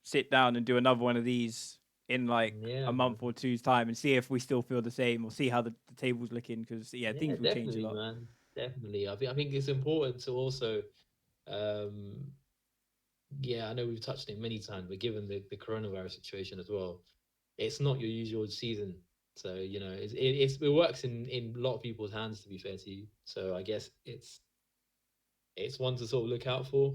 [SPEAKER 1] sit down and do another one of these in like
[SPEAKER 2] Yeah,
[SPEAKER 1] a
[SPEAKER 2] man.
[SPEAKER 1] month or two's time and see if we still feel the same or see how the table's looking because yeah,
[SPEAKER 2] Yeah,
[SPEAKER 1] things will change a
[SPEAKER 2] definitely,
[SPEAKER 1] lot.
[SPEAKER 2] man. Definitely. I think it's important to also, um, yeah, I know we've touched on it many times, but given the coronavirus situation as well, it's not your usual season. So, it works in a lot of people's hands, to be fair to you. So I guess it's one to sort of look out for.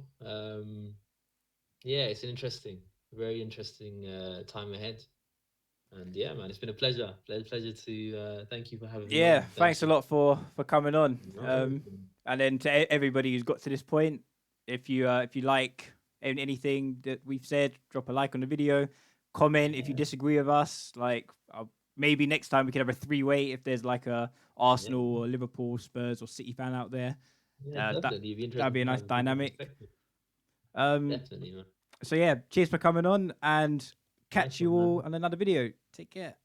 [SPEAKER 2] Yeah, it's an interesting, very interesting time ahead. And yeah, man, it's been a pleasure. Pleasure to thank you for having me
[SPEAKER 1] Yeah,
[SPEAKER 2] on. Thank
[SPEAKER 1] thanks a
[SPEAKER 2] you.
[SPEAKER 1] lot for coming on.
[SPEAKER 2] No,
[SPEAKER 1] And then to everybody who's got to this point, if you like anything that we've said, drop a like on the video, comment if you
[SPEAKER 2] yeah,
[SPEAKER 1] disagree with us. Like maybe next time we can have a three-way if there's like a
[SPEAKER 2] yeah,
[SPEAKER 1] Arsenal or Liverpool, Spurs or City fan out there.
[SPEAKER 2] yeah,
[SPEAKER 1] That
[SPEAKER 2] definitely. It'd be
[SPEAKER 1] that'd
[SPEAKER 2] interesting
[SPEAKER 1] be a
[SPEAKER 2] to
[SPEAKER 1] nice
[SPEAKER 2] have different
[SPEAKER 1] dynamic.
[SPEAKER 2] perspectives.
[SPEAKER 1] Um,
[SPEAKER 2] Definitely, man.
[SPEAKER 1] so yeah, cheers for coming on and catch
[SPEAKER 2] Nice
[SPEAKER 1] you
[SPEAKER 2] one,
[SPEAKER 1] all
[SPEAKER 2] man.
[SPEAKER 1] on another video. Take care.